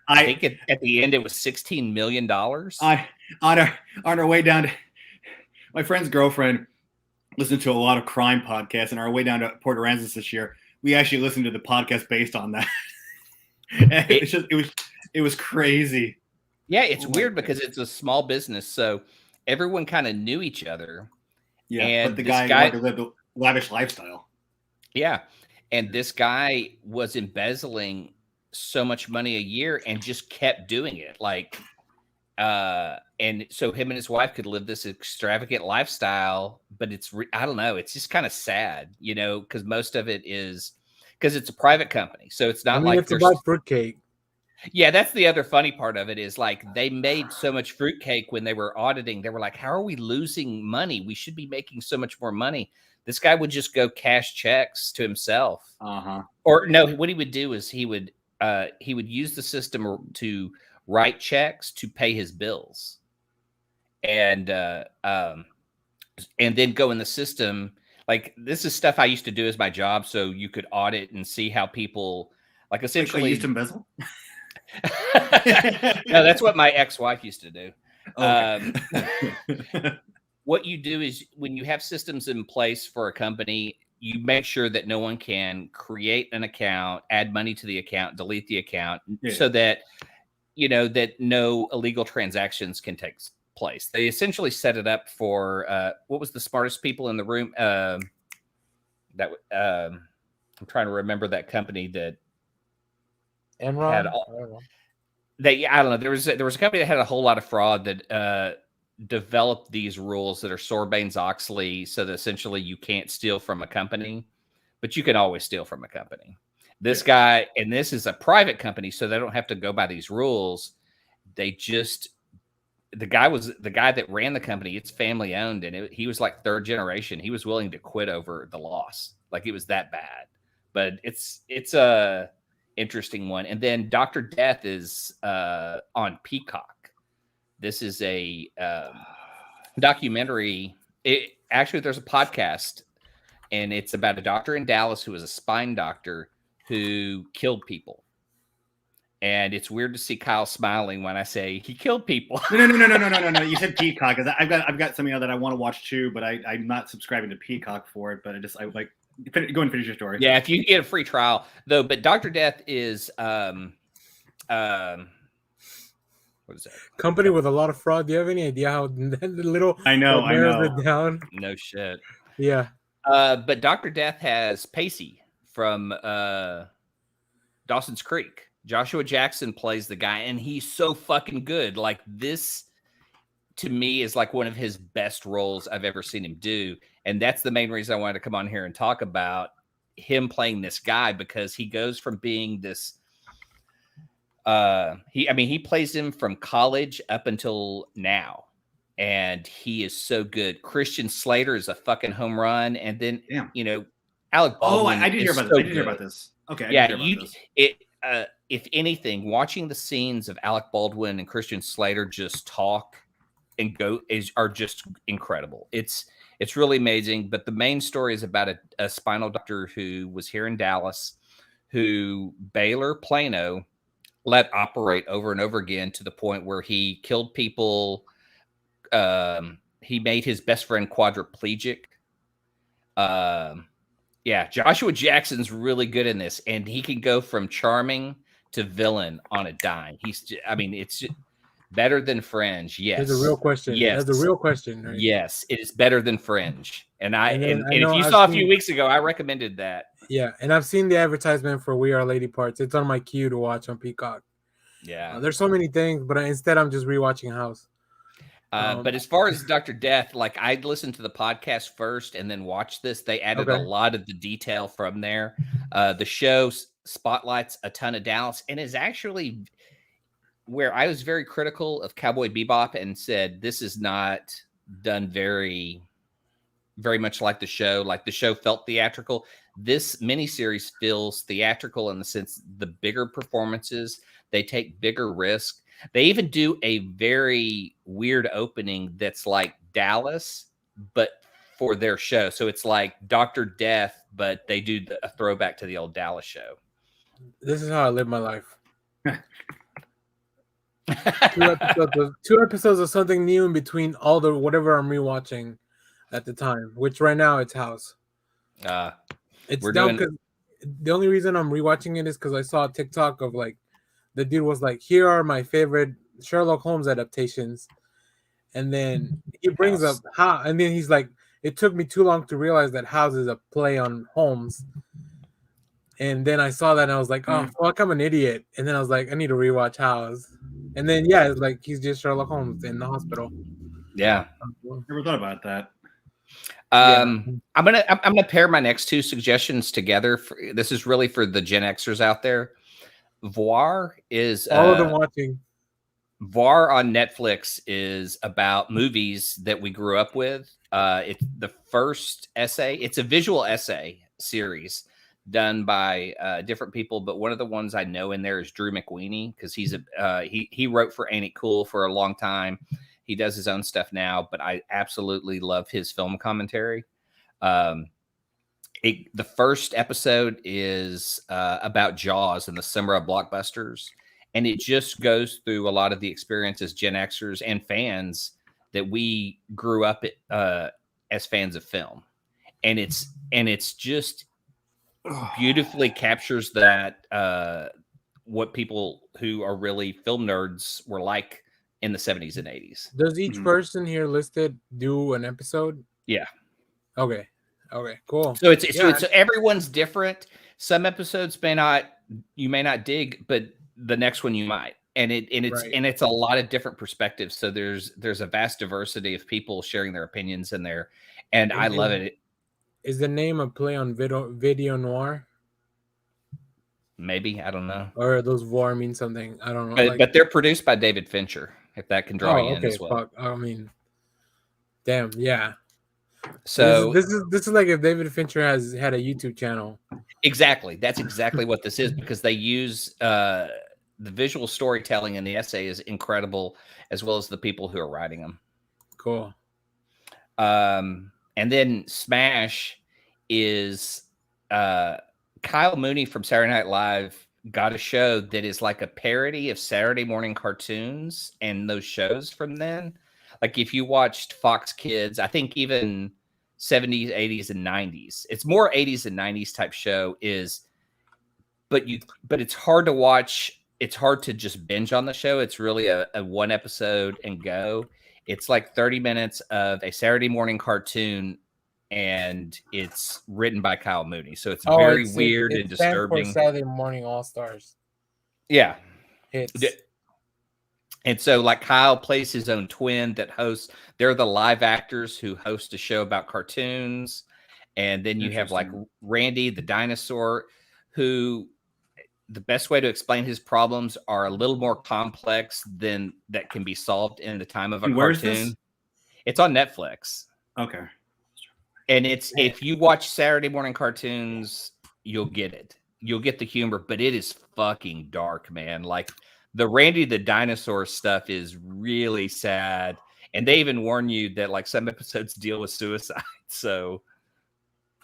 I think at the end it was $16 million. On our way down to, my friend's girlfriend listened to a lot of crime podcasts, and our way down to Port Aransas this year, we actually listened to the podcast based on that. It was crazy. Yeah, it's weird because it's a small business, so everyone kind of knew each other. Yeah, and but the guy lived a lavish lifestyle. Yeah, and this guy was embezzling so much money a year and just kept doing it. And so him and his wife could live this extravagant lifestyle, but I don't know, it's just kind of sad, because most of it is because it's a private company, so it's not like it's about fruitcake. Yeah, that's the other funny part of it is like they made so much fruitcake when they were auditing. They were like, how are we losing money? We should be making so much more money. This guy would just go cash checks to himself. Uh-huh. Or no, what he would do is he would he would use the system to write checks to pay his bills, and then go in the system. Like, this is stuff I used to do as my job, so you could audit and see how people, like, essentially Wait, used to embezzle. No, that's what my ex-wife used to do. Okay. What you do is, when you have systems in place for a company, you make sure that no one can create an account, add money to the account, delete the account, so that, that no illegal transactions can take place. They essentially set it up for what was the smartest people in the room? I'm trying to remember that company that Enron? had all. I don't know. There was a company that had a whole lot of fraud that developed these rules that are Sarbanes-Oxley, so that essentially you can't steal from a company, but you can always steal from a company. This guy, and this is a private company, so they don't have to go by these rules. They just, the guy that ran the company. It's family owned, and he was like third generation. He was willing to quit over the loss. Like, it was that bad. But it's a interesting one. And then Dr. Death is on Peacock. This is a documentary. Actually, there's a podcast, and it's about a doctor in Dallas who was a spine doctor who killed people. And it's weird to see Kyle smiling when I say he killed people. No. You said Peacock, because I've got something that I want to watch too, but I'm not subscribing to Peacock for it. But I like go and finish your story. Yeah, if you get a free trial though. But Dr. Death is what is that? Company with a lot of fraud. Do you have any idea how little? I know. It down? No shit. Yeah. But Dr. Death has Pacey from Dawson's Creek. Joshua Jackson plays the guy, and he's so fucking good. Like, this, to me, is like one of his best roles I've ever seen him do. And that's the main reason I wanted to come on here and talk about him playing this guy, because he goes from being this he plays him from college up until now, and he is so good. Christian Slater is a fucking home run, and then Alec Baldwin. I did hear about this. I did hear about this. Okay. If anything, watching the scenes of Alec Baldwin and Christian Slater just talk and are just incredible. It's really amazing. But the main story is about a spinal doctor who was here in Dallas, who Baylor Plano let operate over and over again, to the point where he killed people. He made his best friend quadriplegic. Joshua Jackson's really good in this, and he can go from charming to villain on a dime. It's better than Fringe. Yes. There's a real question. Yes. There's a real question. Right? Yes, it is better than Fringe. And if you I've saw a few weeks ago, I recommended that. Yeah, and I've seen the advertisement for We Are Lady Parts. It's on my queue to watch on Peacock. Yeah. There's so many things, but instead I'm just rewatching House. But as far as Dr. Death, like, I'd listen to the podcast first and then watch this. They added a lot of the detail from there. The show spotlights a ton of Dallas, and is actually where I was very critical of Cowboy Bebop and said, this is not done very, very much like the show. Like, the show felt theatrical. This miniseries feels theatrical in the sense the bigger performances, they take bigger risk. They even do a very weird opening that's like Dallas, but for their show. So it's like Dr. Death, but they do a throwback to the old Dallas show. This is how I live my life. Two episodes of something new in between all the whatever I'm rewatching at the time, which right now it's House. It's down because the only reason I'm rewatching it is because I saw a TikTok of like, the dude was like, here are my favorite Sherlock Holmes adaptations. And then he brings up how, and then he's like, it took me too long to realize that House is a play on Holmes. And then I saw that and I was like, oh, fuck, I'm an idiot. And then I was like, I need to rewatch House. And then, it's like he's just Sherlock Holmes in the hospital. Yeah. Never thought about that. I'm gonna pair my next two suggestions together. This is really for the Gen Xers out there. Voir is all of them watching. Voir on Netflix is about movies that we grew up with. It's the first essay. It's a visual essay series done by different people, but one of the ones I know in there is Drew McWeeny, because he wrote for Ain't It Cool for a long time. He does his own stuff now, but I absolutely love his film commentary. The first episode is about Jaws and the summer of blockbusters, and it just goes through a lot of the experiences Gen Xers and fans that we grew up as fans of film, and it's just beautifully captures that what people who are really film nerds were like in the 70s and 80s. Does each person here listed do an episode? Yeah. Okay, cool. So it's everyone's different. Some episodes you may not dig, but the next one you might. And it's a lot of different perspectives. So there's a vast diversity of people sharing their opinions in there, and I love it. Is the name a play on video noir? Maybe, I don't know. Or those voir mean something? I don't know. But they're produced by David Fincher, if that can draw you in as well. Fuck. I mean, damn, yeah. So this is like if David Fincher had a YouTube channel. Exactly. That's exactly what this is, because they use the visual storytelling in the essay is incredible, as well as the people who are writing them. Cool. And then Smash is Kyle Mooney from Saturday Night Live got a show that is like a parody of Saturday morning cartoons and those shows from then. Like if you watched Fox Kids, I think even 70s, 80s, and 90s, it's more 80s and 90s type show but it's hard to watch. It's hard to just binge on the show. It's really a one episode and go. It's like 30 minutes of a Saturday morning cartoon, and it's written by Kyle Mooney. So it's very weird and disturbing. Saturday Morning All Stars. Yeah. Hits. And so like Kyle plays his own twin that hosts. They're the live actors who host a show about cartoons. And then you have like Randy the dinosaur, who the best way to explain his problems are a little more complex than that can be solved in the time of a cartoon. It's on Netflix. Okay. And if you watch Saturday morning cartoons, you'll get it. You'll get the humor, but it is fucking dark, man. Like the Randy the dinosaur stuff is really sad. And they even warn you that like some episodes deal with suicide. So,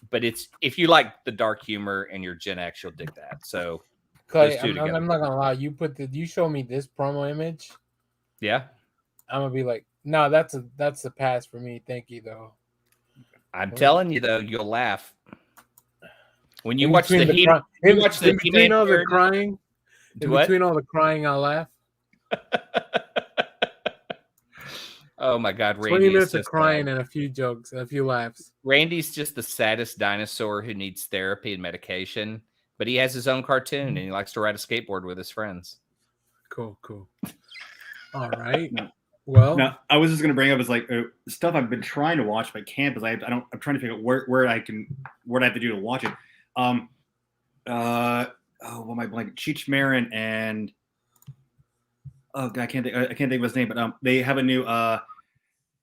but if you like the dark humor and you're Gen X, you'll dig that. So Clay, I'm not gonna lie. You show me this promo image. Yeah. I'm gonna be like, no, that's a pass for me. Thank you though. I'm telling you though, you'll laugh when you watch the He-Man. In between all the crying, between all the crying, I'll laugh. Oh my God, 20 minutes of crying and a few jokes, and a few laughs. Randy's just the saddest dinosaur who needs therapy and medication, but he has his own cartoon and he likes to ride a skateboard with his friends. Cool. All right. Well, now I was just going to bring up is like stuff I've been trying to watch but can't because I'm trying to figure out what I have to do to watch it. What am I blanking? Cheech Marin and I can't think of his name, but they have a new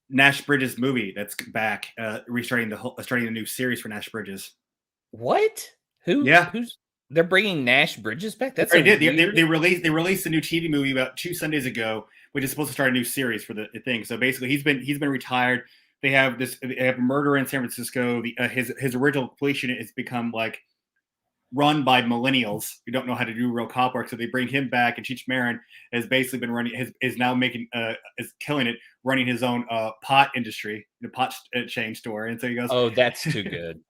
Nash Bridges movie that's back, starting the new series for Nash Bridges. What? Who? Yeah. They're bringing Nash Bridges back? That's they did. They released a new TV movie about 2 Sundays ago, which is supposed to start a new series for the thing. So basically, he's been retired. They have a murder in San Francisco. His original police unit has become like run by millennials who don't know how to do real cop work. So they bring him back, and Cheech Marin has basically been is now making is killing it, running his own pot industry, the pot chain store. And so he goes, "Oh, that's too good."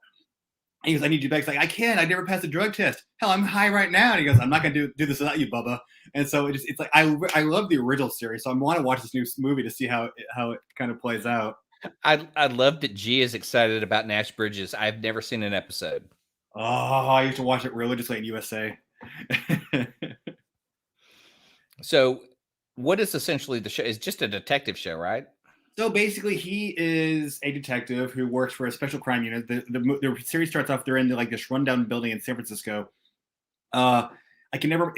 He goes, I need you back. He's like, I can't. I never passed a drug test. Hell, I'm high right now. And he goes, I'm not going to do this without you, Bubba. And so it's like I love the original series, so I want to watch this new movie to see how it kind of plays out. I love that G is excited about Nash Bridges. I've never seen an episode. Oh, I used to watch it religiously in USA. So, what is essentially the show? It's just a detective show, right? So basically, he is a detective who works for a special crime unit. The series starts off, they're in this rundown building in San Francisco. I can never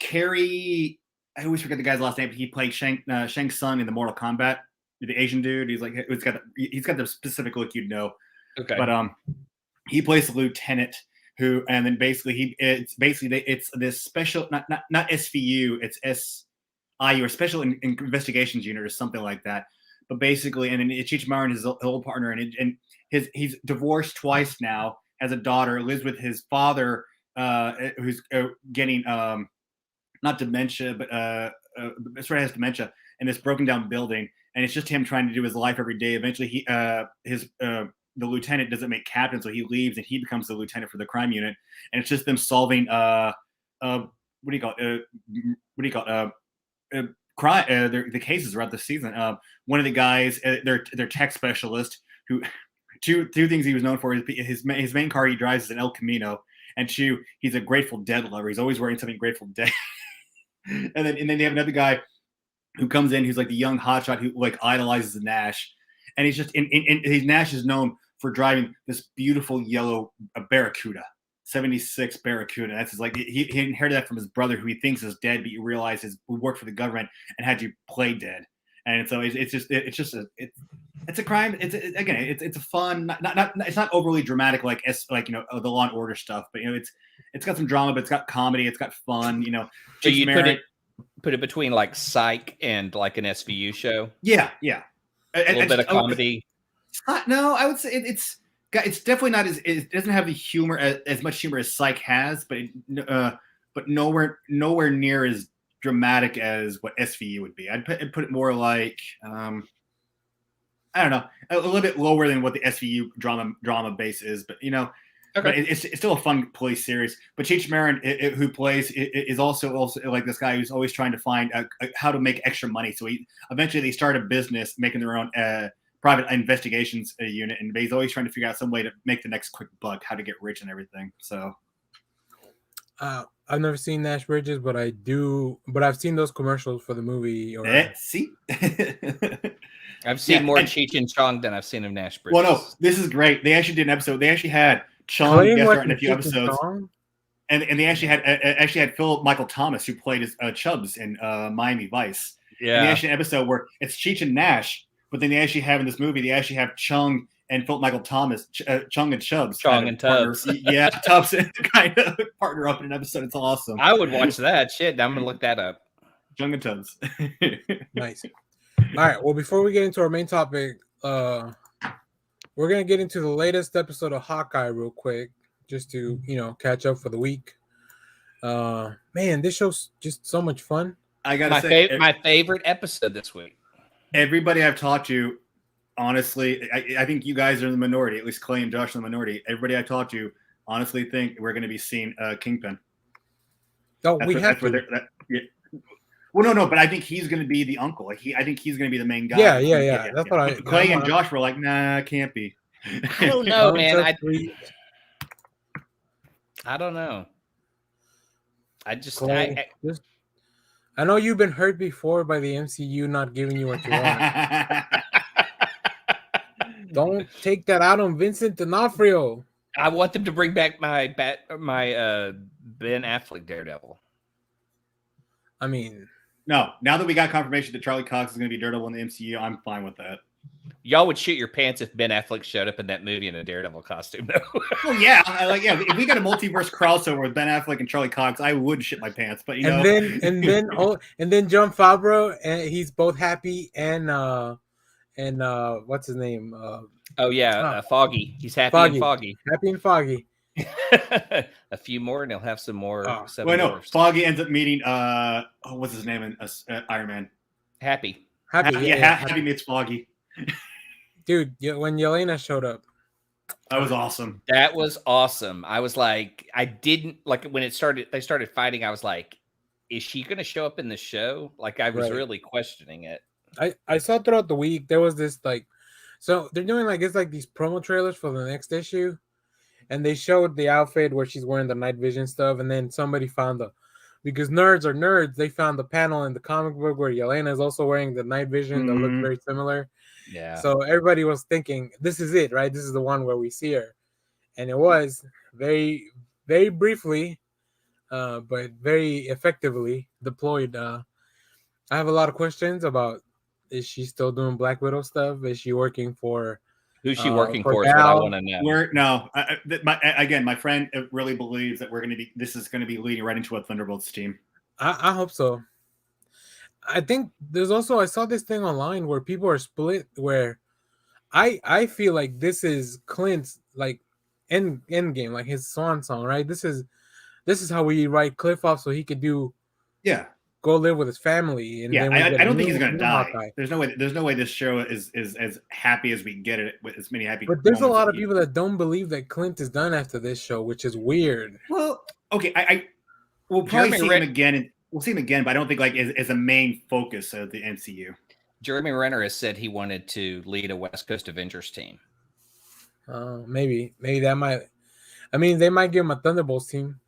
Carrie. I always forget the guy's last name. He played Shang Tsung in the Mortal Kombat. The Asian dude. He's got the specific look you'd know. Okay. But he plays the lieutenant and then basically it's this special, not SVU, it's SIU, or Special Investigations Unit or something like that. But basically, and then Cheech Marin is his old partner, and he's divorced twice now, has a daughter, lives with his father, who's getting not dementia, but sort of has dementia in this broken down building, and it's just him trying to do his life every day. Eventually, the lieutenant doesn't make captain, so he leaves and he becomes the lieutenant for the crime unit, and it's just them solving what do you call crime, the cases throughout the season. One of the guys, their tech specialist, who two things he was known for is his main car he drives is an El Camino, and two, he's a Grateful Dead lover. He's always wearing something Grateful Dead. and then they have another guy who comes in, who's like the young hotshot who like idolizes Nash, and he's just his Nash is known for driving this beautiful yellow Barracuda, 76 Barracuda. That's his, like he inherited that from his brother, who he thinks is dead, but you realize who worked for the government and had you play dead. And so it's a crime. It's a fun, it's not overly dramatic like the Law and Order stuff, but it's got some drama, but it's got comedy, it's got fun. So you put it between like Psych and like an SVU show. Yeah. A little bit of comedy. I would say it's definitely not it doesn't have the humor as much humor as Psych has, but nowhere near as dramatic as what SVU would be. I'd put it more like I don't know, a little bit lower than what the SVU drama base is, but okay. But it's still a fun police series. But Cheech Marin, who plays, is also like this guy who's always trying to find how to make extra money. So eventually they start a business making their own private investigations unit, and he's always trying to figure out some way to make the next quick buck, how to get rich and everything. So I've never seen Nash Bridges, but I've seen those commercials for the movie. See, I've seen more Cheech and Chong than I've seen of Nash Bridges. Well, no, this is great. They actually did an episode. They actually had Chong guest star in a few episodes, and they actually had Philip Michael Thomas, who played as Chubbs in Miami Vice. Yeah, and they actually had an episode where it's Cheech and Nash, but then they actually have in this movie they actually have Chung and Philip Michael Thomas, Chung and Chubbs, Chung and Tubbs, Tubbs, kind of partner up in an episode. It's awesome. I would watch that shit. I'm gonna look that up. Chung and Tubbs. Nice. All right. Well, before we get into our main topic, we're gonna get into the latest episode of Hawkeye real quick, just to catch up for the week. Man, this show's just so much fun. I gotta say, my favorite episode this week. Everybody I've talked to, honestly, I think you guys are in the minority. At least Clay and Josh are in the minority. Everybody I talked to honestly think we're going to be seeing Kingpin. Oh, we have to. Well, no, but I think he's going to be the uncle. I think he's going to be the main guy. Yeah. That's what Clay and Josh were like, nah, can't be. I don't know, man. I don't know. I know you've been hurt before by the MCU not giving you what you want. Don't take that out on Vincent D'Onofrio. I want them to bring back my Ben Affleck Daredevil. I mean, no. Now that we got confirmation that Charlie Cox is going to be Daredevil in the MCU, I'm fine with that. Y'all would shit your pants if Ben Affleck showed up in that movie in a Daredevil costume, though. Well, yeah. If we got a multiverse crossover with Ben Affleck and Charlie Cox, I would shit my pants. But and then Jon Favreau, and he's both happy and what's his name? Foggy. He's happy and foggy. Happy and foggy. A few more, and he'll have some more. Foggy ends up meeting what's his name in Iron Man? Happy. Happy meets Foggy. Dude, when Yelena showed up, that was awesome. That was awesome. I was like, I didn't like when they started fighting. I was like, is she going to show up in the show? Like, I was really questioning it. I saw throughout the week there was this so they're doing these promo trailers for the next issue, and they showed the outfit where she's wearing the night vision stuff, and then somebody found because nerds are nerds, they found the panel in the comic book where Yelena is also wearing the night vision that looks very similar. Yeah. So everybody was thinking, this is it, right? This is the one where we see her. And it was very, very briefly, but very effectively deployed. I have a lot of questions about, is she still doing Black Widow stuff? Is she working for Who's she working for for? Is what I Gal. want to know. My friend really believes that this is going to be leading right into a Thunderbolts team. I hope so. I think there's also I saw this thing online where people are split. Where I feel like this is Clint's like end game, like his swan song, right? This is how we write Cliff off so he could go live with his family, and then I don't think he's going to die. Hawkeye. There's no way this show is as happy as we get it with as many happy. But there's a lot of people that don't believe that Clint is done after this show, which is weird. Well, okay, we'll probably see him again. We'll see him again, but I don't think like as a main focus of the MCU. Jeremy Renner has said he wanted to lead a West Coast Avengers team. Maybe that might. I mean, they might give him a Thunderbolts team.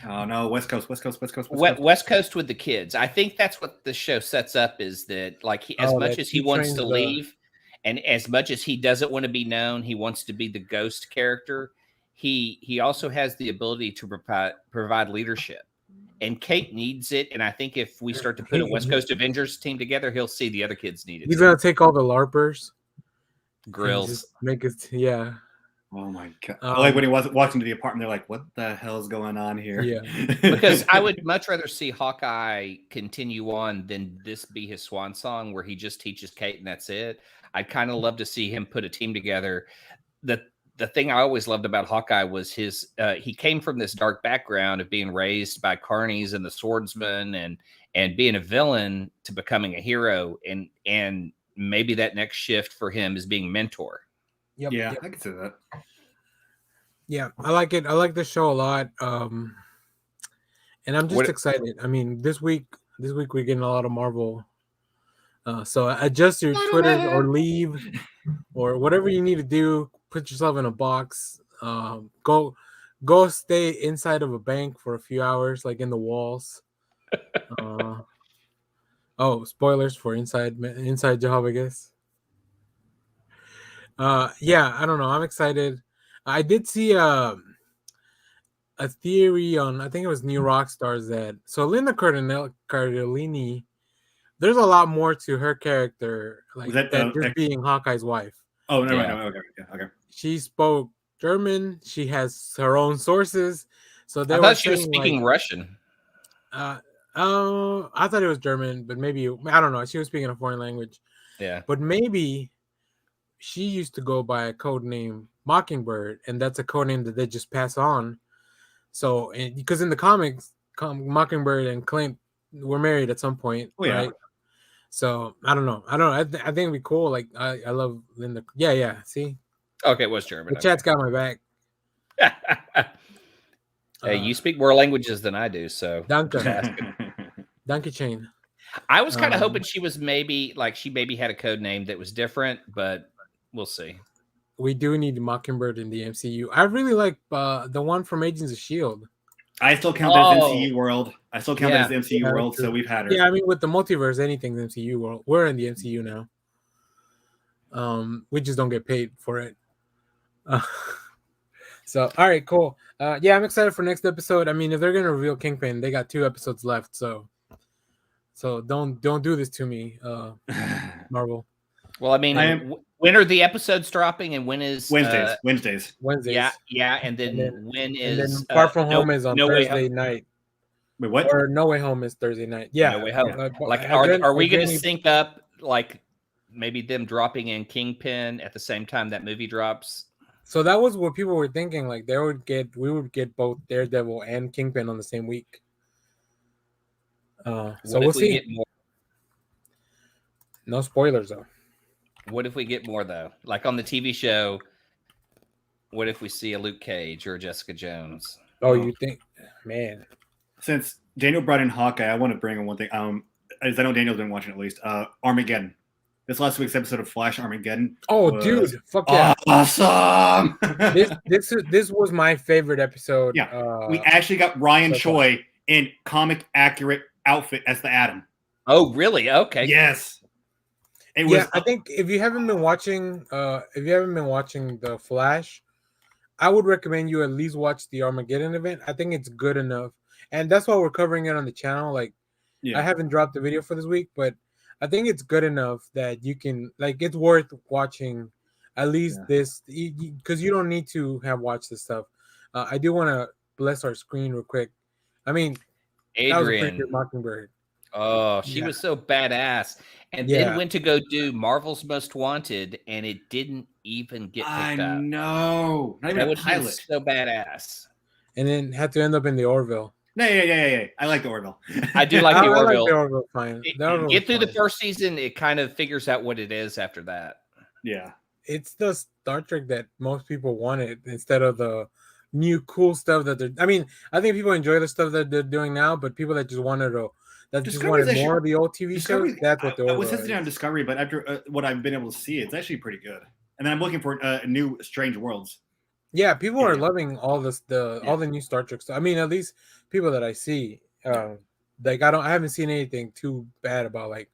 Oh no, West Coast. West Coast with the kids. I think that's what the show sets up. Is that like as much as he wants to leave, and as much as he doesn't want to be known, he wants to be the ghost character. He also has the ability to provide leadership. And Kate needs it, and I think if we start to put a West Coast Avengers team together, he'll see the other kids need it. He's gonna take all the LARPers, grills, make it, yeah. Oh my god! Like when he walked into the apartment, they're like, "What the hell is going on here?" Yeah, because I would much rather see Hawkeye continue on than this be his swan song, where he just teaches Kate and that's it. I'd kind of love to see him put a team together. The thing I always loved about Hawkeye was his he came from this dark background of being raised by carnies and the swordsman and being a villain to becoming a hero, and maybe that next shift for him is being mentor. Yep. I can see that. Yeah, I like it. I like this show a lot. And I'm just excited. I mean, this week we're getting a lot of Marvel. So adjust your Twitter or leave or whatever you need to do. Put yourself in a box. Go stay inside of a bank for a few hours, like in the walls. Spoilers for inside job, I guess. Yeah, I don't know. I'm excited. I did see a theory on, I think it was New Rockstars, that so Linda Cardellini, there's a lot more to her character, like that just being Hawkeye's wife. Oh no, yeah. Okay. She spoke German. She has her own sources. So I thought she was speaking Russian. I thought it was German, but maybe I don't know. She was speaking a foreign language. Yeah, but maybe she used to go by a code name Mockingbird, and that's a code name that they just pass on. So, because in the comics, Mockingbird and Clint were married at some point, right? So I don't know. I think it'd be cool. Like I love Linda. Yeah. See. Okay, it was German. The chat's got my back. Hey, you speak more languages than I do, so. Donkey chain. I was kind of hoping she was maybe had a code name that was different, but we'll see. We do need Mockingbird in the MCU. I really like the one from Agents of S.H.I.E.L.D. I still count that as MCU world. That as MCU world, so we've had her. Yeah, I mean, with the multiverse, anything's MCU world. We're in the MCU now. We just don't get paid for it. So, all right, cool. Yeah, I'm excited for next episode. I mean, if they're gonna reveal Kingpin, they got 2 episodes left. So don't do this to me, Marvel. Well, I mean, when are the episodes dropping, and when is Wednesdays? Yeah, and then when is Far From Home is on Thursday night. Wait, what? Or No Way Home is Thursday night. Yeah. No Way Home. Are we going to sync up, like maybe them dropping in Kingpin at the same time that movie drops? So that was what people were thinking. Like we would get both Daredevil and Kingpin on the same week. So we'll see. No spoilers though. What if we get more though? Like on the TV show, what if we see a Luke Cage or a Jessica Jones? Oh, you think, man? Since Daniel brought in Hawkeye, I want to bring in one thing. As I know Daniel's been watching at least. Armageddon. This last week's episode of Flash Armageddon. Oh, dude! Fuck yeah! Awesome. this was my favorite episode. Yeah, we actually got Ryan Choi in comic accurate outfit as the Atom. Oh, really? Okay. Yes. It was. I think if you haven't been watching the Flash, I would recommend you at least watch the Armageddon event. I think it's good enough, and that's why we're covering it on the channel. Like, I haven't dropped the video for this week, but I think it's good enough that you can, like, it's worth watching at least this, because you don't need to have watched this stuff. I do want to bless our screen real quick. I mean, that was a pretty Adrian. good Mockingbird. Oh, she was so badass. And then went to go do Marvel's Most Wanted, and it didn't even get picked up. I know. Not even That a would pilot. be so badass. And then had to end up in the Orville. Yeah. I like the Orville. I do like the Orville. I like the Orville fine. Get through the first season, it kind of figures out what it is after that. Yeah. It's the Star Trek that most people wanted instead of the new cool stuff that they're. I mean, I think people enjoy the stuff that they're doing now, but people that just wanted more of the old TV shows, that's what they're. I was hesitant on Discovery, but after what I've been able to see, it's actually pretty good. And then I'm looking for new Strange Worlds. Yeah, people are loving all all the new Star Trek stuff. I mean, at least people that I see, like I haven't seen anything too bad about like,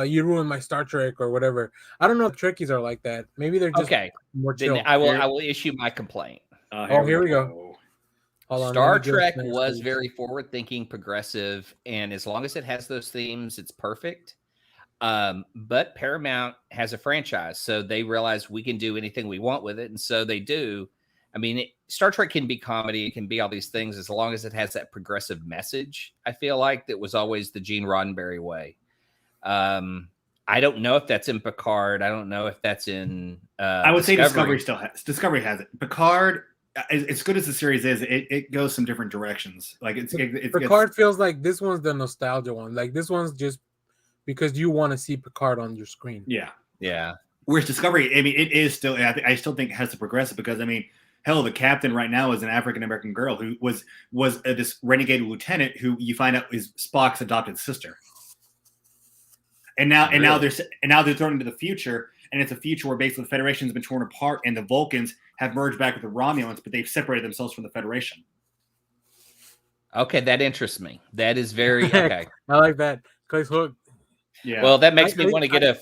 you ruined my Star Trek or whatever. I don't know if Trekkies are like that. Maybe they're just more chill. Then I will issue my complaint. Here we go. Star Trek was very forward-thinking, progressive, and as long as it has those themes, it's perfect. But Paramount has a franchise, so they realize we can do anything we want with it, and so they do. I mean, Star Trek can be comedy, it can be all these things, as long as it has that progressive message. I feel like that was always the Gene Roddenberry way. I don't know if that's in Picard. I don't know if that's in. I would say Discovery still has. Discovery has it. Picard, as good as the series is, it goes some different directions. Like Picard feels like this one's the nostalgia one. Like this one's just because you want to see Picard on your screen. Yeah. Whereas Discovery, I mean, it is still. I still think it has to progress because I mean, hell, the captain right now is an African American girl who was this renegade lieutenant who you find out is Spock's adopted sister. And now they're thrown into the future, and it's a future where basically the Federation's been torn apart, and the Vulcans have merged back with the Romulans, but they've separated themselves from the Federation. Okay, that interests me. That is very okay. I like that. Clay's hooked. Yeah. Well, that makes me want to get a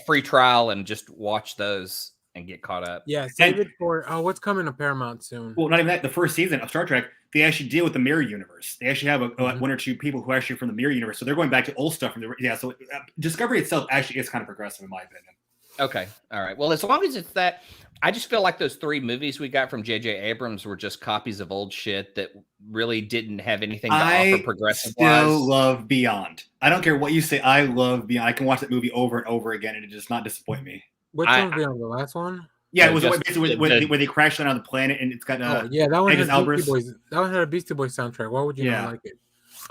free trial and just watch those and get caught up. Yeah, save it for what's coming to Paramount soon. Well, not even that. The first season of Star Trek, they actually deal with the mirror universe. They actually have one or two people who are actually from the mirror universe, so they're going back to old stuff from the So Discovery itself actually is kind of progressive in my opinion. Okay, all right. Well, as long as it's that, I just feel like those 3 movies we got from J.J. Abrams were just copies of old shit that really didn't have anything to offer progressive wise. I still love Beyond. I don't care what you say. I love Beyond. I can watch that movie over and over again, and it does not disappoint me. Which one's Beyond? The last one? Yeah, it was basically where they crashed on the planet, and it's got that one had Beastie Boys. That one had a Beastie Boys soundtrack. Why would you not like it?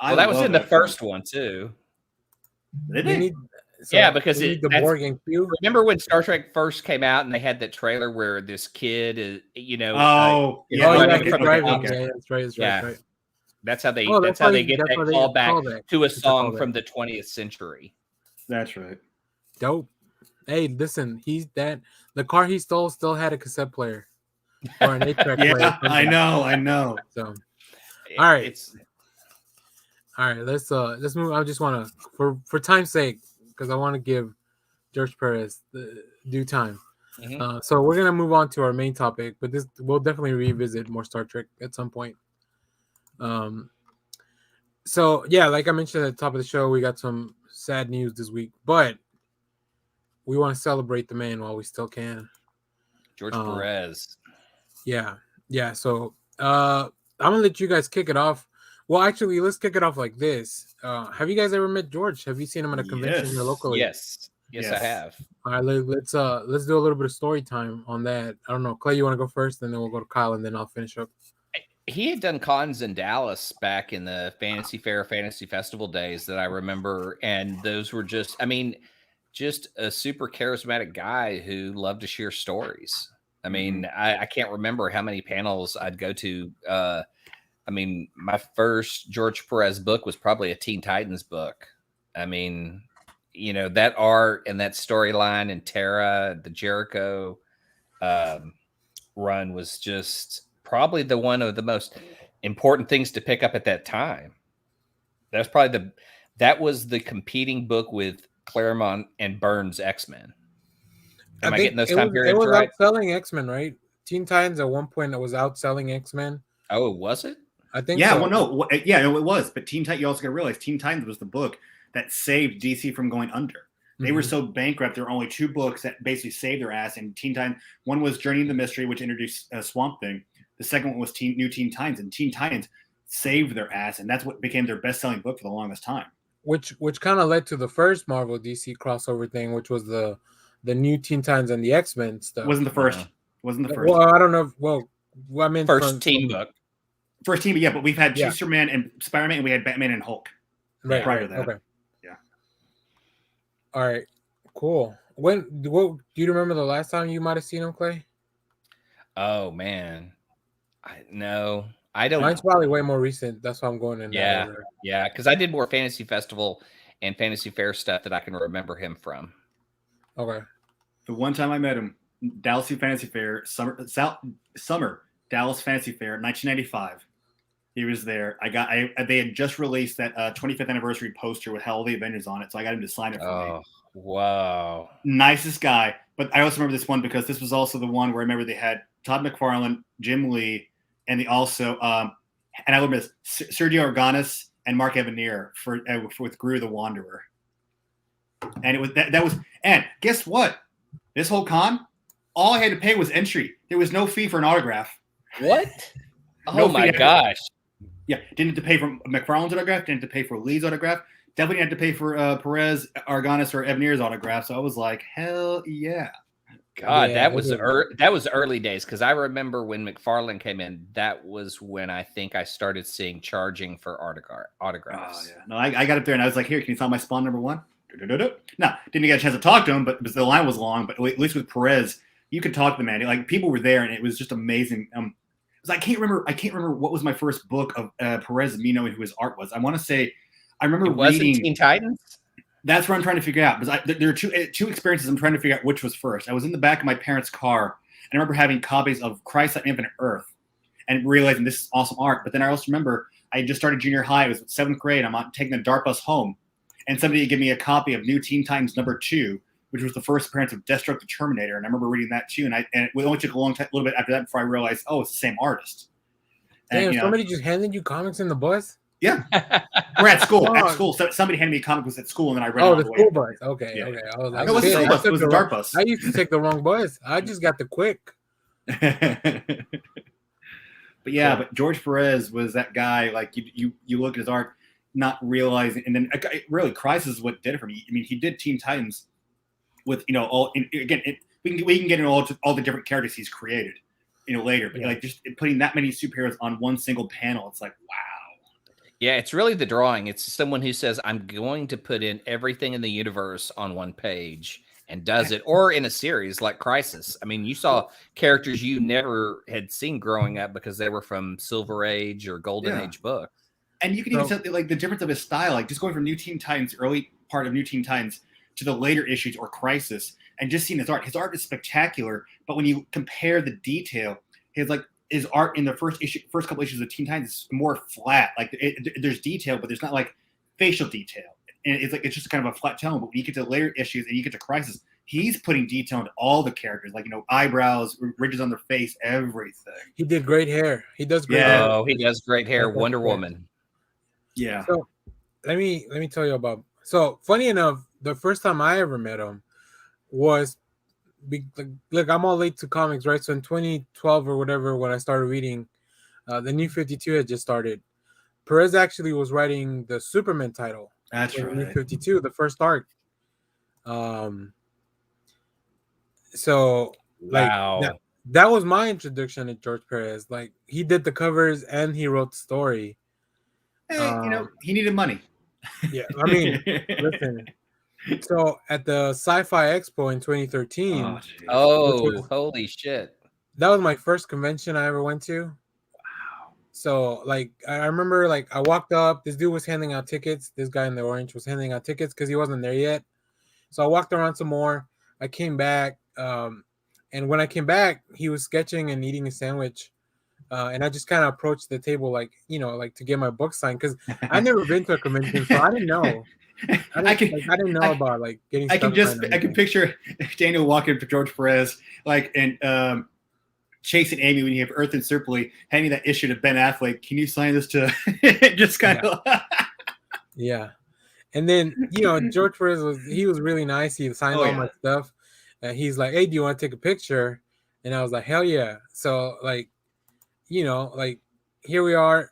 Well, that was in the first one too. Did they? Because remember when Star Trek first came out, and they had that trailer where this kid is, that's right. That's how they get that call back to a song from the 20th century. That's right. Dope. Hey, listen, the car he stole still had a cassette player or an 8-track player. I know. So, all right, let's move. I just want to, for time's sake, because I want to give George Perez the due time. Mm-hmm. So we're gonna move on to our main topic, but we'll definitely revisit more Star Trek at some point. So yeah, like I mentioned at the top of the show, we got some sad news this week, but we want to celebrate the man while we still can. George Perez. Yeah. So I'm gonna let you guys kick it off. Well, actually, let's kick it off like this. Have you guys ever met George? Have you seen him at a convention here locally? Yes, I have. All right, let's do a little bit of story time on that. I don't know, Clay, you want to go first, and then we'll go to Kyle, and then I'll finish up. He had done cons in Dallas back in the Fantasy Fair, Fantasy Festival days that I remember, and those were just a super charismatic guy who loved to share stories. I mean, I can't remember how many panels I'd go to. I mean, my first George Perez book was probably a Teen Titans book. I mean, that art and that storyline and Terra, the Jericho run was just probably one of the most important things to pick up at that time. That was the competing book with Claremont and Burns' X-Men. Am I getting those time periods right? It was outselling X-Men, right? Teen Titans at one point was outselling X-Men. Oh, was it? I think. Yeah. So. Well, no. Yeah, no, it was. But you also got to realize Teen Titans was the book that saved DC from going under. They were so bankrupt. There were only 2 books that basically saved their ass. And Teen Titans, one was Journey into Mystery, which introduced Swamp Thing. The second one was New Teen Titans, and Teen Titans saved their ass, and that's what became their best-selling book for the longest time. Which kind of led to the first Marvel DC crossover thing, which was the New Teen Titans and the X-Men stuff. Wasn't the first. Wasn't the first. Well, I don't know. Well, I mean, first team book. First team, yeah, but we've had Superman and Spider-Man, and we had Batman and Hulk prior to that. Okay. Yeah. All right. Cool. Do you remember the last time you might have seen him, Clay? Oh man, no, I don't. Mine's probably way more recent. That's why I'm going in. Yeah, because I did more Fantasy Festival and Fantasy Fair stuff that I can remember him from. Okay. The one time I met him, Dallas Fantasy Fair, summer Dallas Fantasy Fair, 1995. He was there. They had just released that 25th anniversary poster with Hell of the Avengers on it, so I got him to sign it for me. Wow. Nicest guy. But I also remember this one because this was also the one where I remember they had Todd McFarlane, Jim Lee, and they also and I remember this, Sergio Aragonés and Mark Evanier with Greer the Wanderer. And it was that was, and guess what? This whole con, all I had to pay was entry. There was no fee for an autograph. What? Oh my gosh. Yeah, didn't have to pay for McFarlane's autograph, didn't have to pay for Lee's autograph, definitely had to pay for Perez, Aragonés, or Evanier's autograph. So I was like, hell yeah. God, that was early days, because I remember when McFarlane came in, that was when I think I started seeing charging for autographs. Oh, yeah. No, I got up there and I was like, here, can you sign my spawn number 1? No, didn't get a chance to talk to him, but the line was long. But at least with Perez, you could talk to the man. Like, people were there, and it was just amazing. I can't remember what was my first book of Perez, me knowing who his art was. I want to say, I remember reading Teen Titans. That's what I'm trying to figure out, because there are two experiences I'm trying to figure out which was first. I was in the back of my parents' car, and I remember having copies of Christ on Infinite Earth and realizing this is awesome art. But then I also remember I had just started junior high. It was 7th grade. I'm taking a DART bus home, and somebody gave me a copy of New Teen Titans #2, which was the first appearance of Deathstroke the Terminator. And I remember reading that too. And it only took a little bit after that before I realized, oh, it's the same artist. Damn, somebody just handed you comics in the bus? Yeah. We're at school. Oh. At school. So somebody handed me a comic book at school, and then I read it. Oh, the school bus. Okay. Yeah. Okay. I was like, it was the school bus. It was the DART bus. I used to take the wrong bus. I just got the quick. But yeah, but George Perez was that guy. Like, you look at his art, not realizing, and then really, Crisis is what did it for me. I mean, he did Teen Titans with we can get into all the different characters he's created, later. But like, just putting that many superheroes on one single panel, it's like, wow. Yeah, it's really the drawing. It's someone who says, I'm going to put in everything in the universe on one page, and does it, or in a series like Crisis. I mean, you saw characters you never had seen growing up because they were from Silver Age or Golden Age books. And you can even say, like, the difference of his style, like just going from New Teen Titans, early part of New Teen Titans, to the later issues or Crisis, and just seeing his art is spectacular. But when you compare the detail, his art in the first couple issues of Teen Titans is more flat. Like, there's detail, but there's not like facial detail. And it's just kind of a flat tone. But when you get to later issues and you get to Crisis, he's putting detail into all the characters, like, eyebrows, ridges on their face, everything. He did great hair. He does great hair. Oh, he does great hair. Wonder Woman. Yeah. So let me tell you about. So funny enough, the first time I ever met him was, look, I'm all late to comics, right? So in 2012 or whatever, when I started reading, the New 52 had just started. Perez actually was writing the Superman title. That's right. New 52, the first arc. So wow, that was my introduction to George Perez. Like, he did the covers and he wrote the story. Hey, he needed money. Yeah, I mean, listen. So at the Sci-Fi Expo in 2013, holy shit, that was my first convention I ever went to. Wow. So like, I remember, like, I walked up, this dude was handing out tickets. This guy in the orange was handing out tickets because he wasn't there yet. So I walked around some more. I came back, and when I came back, he was sketching and eating a sandwich. And I just kind of approached the table, like, to get my book signed, because I've never been to a convention, so I didn't know. I didn't know about, like, getting. I can picture Daniel walking up to George Perez, like, and Chase and Amy, when you have Earth and Circle, handing that issue to Ben Affleck. Can you sign this to? Just kind of. Yeah, And then George Perez was really nice. He signed all my stuff, and he's like, "Hey, do you want to take a picture?" And I was like, "Hell yeah!" So like, like here we are.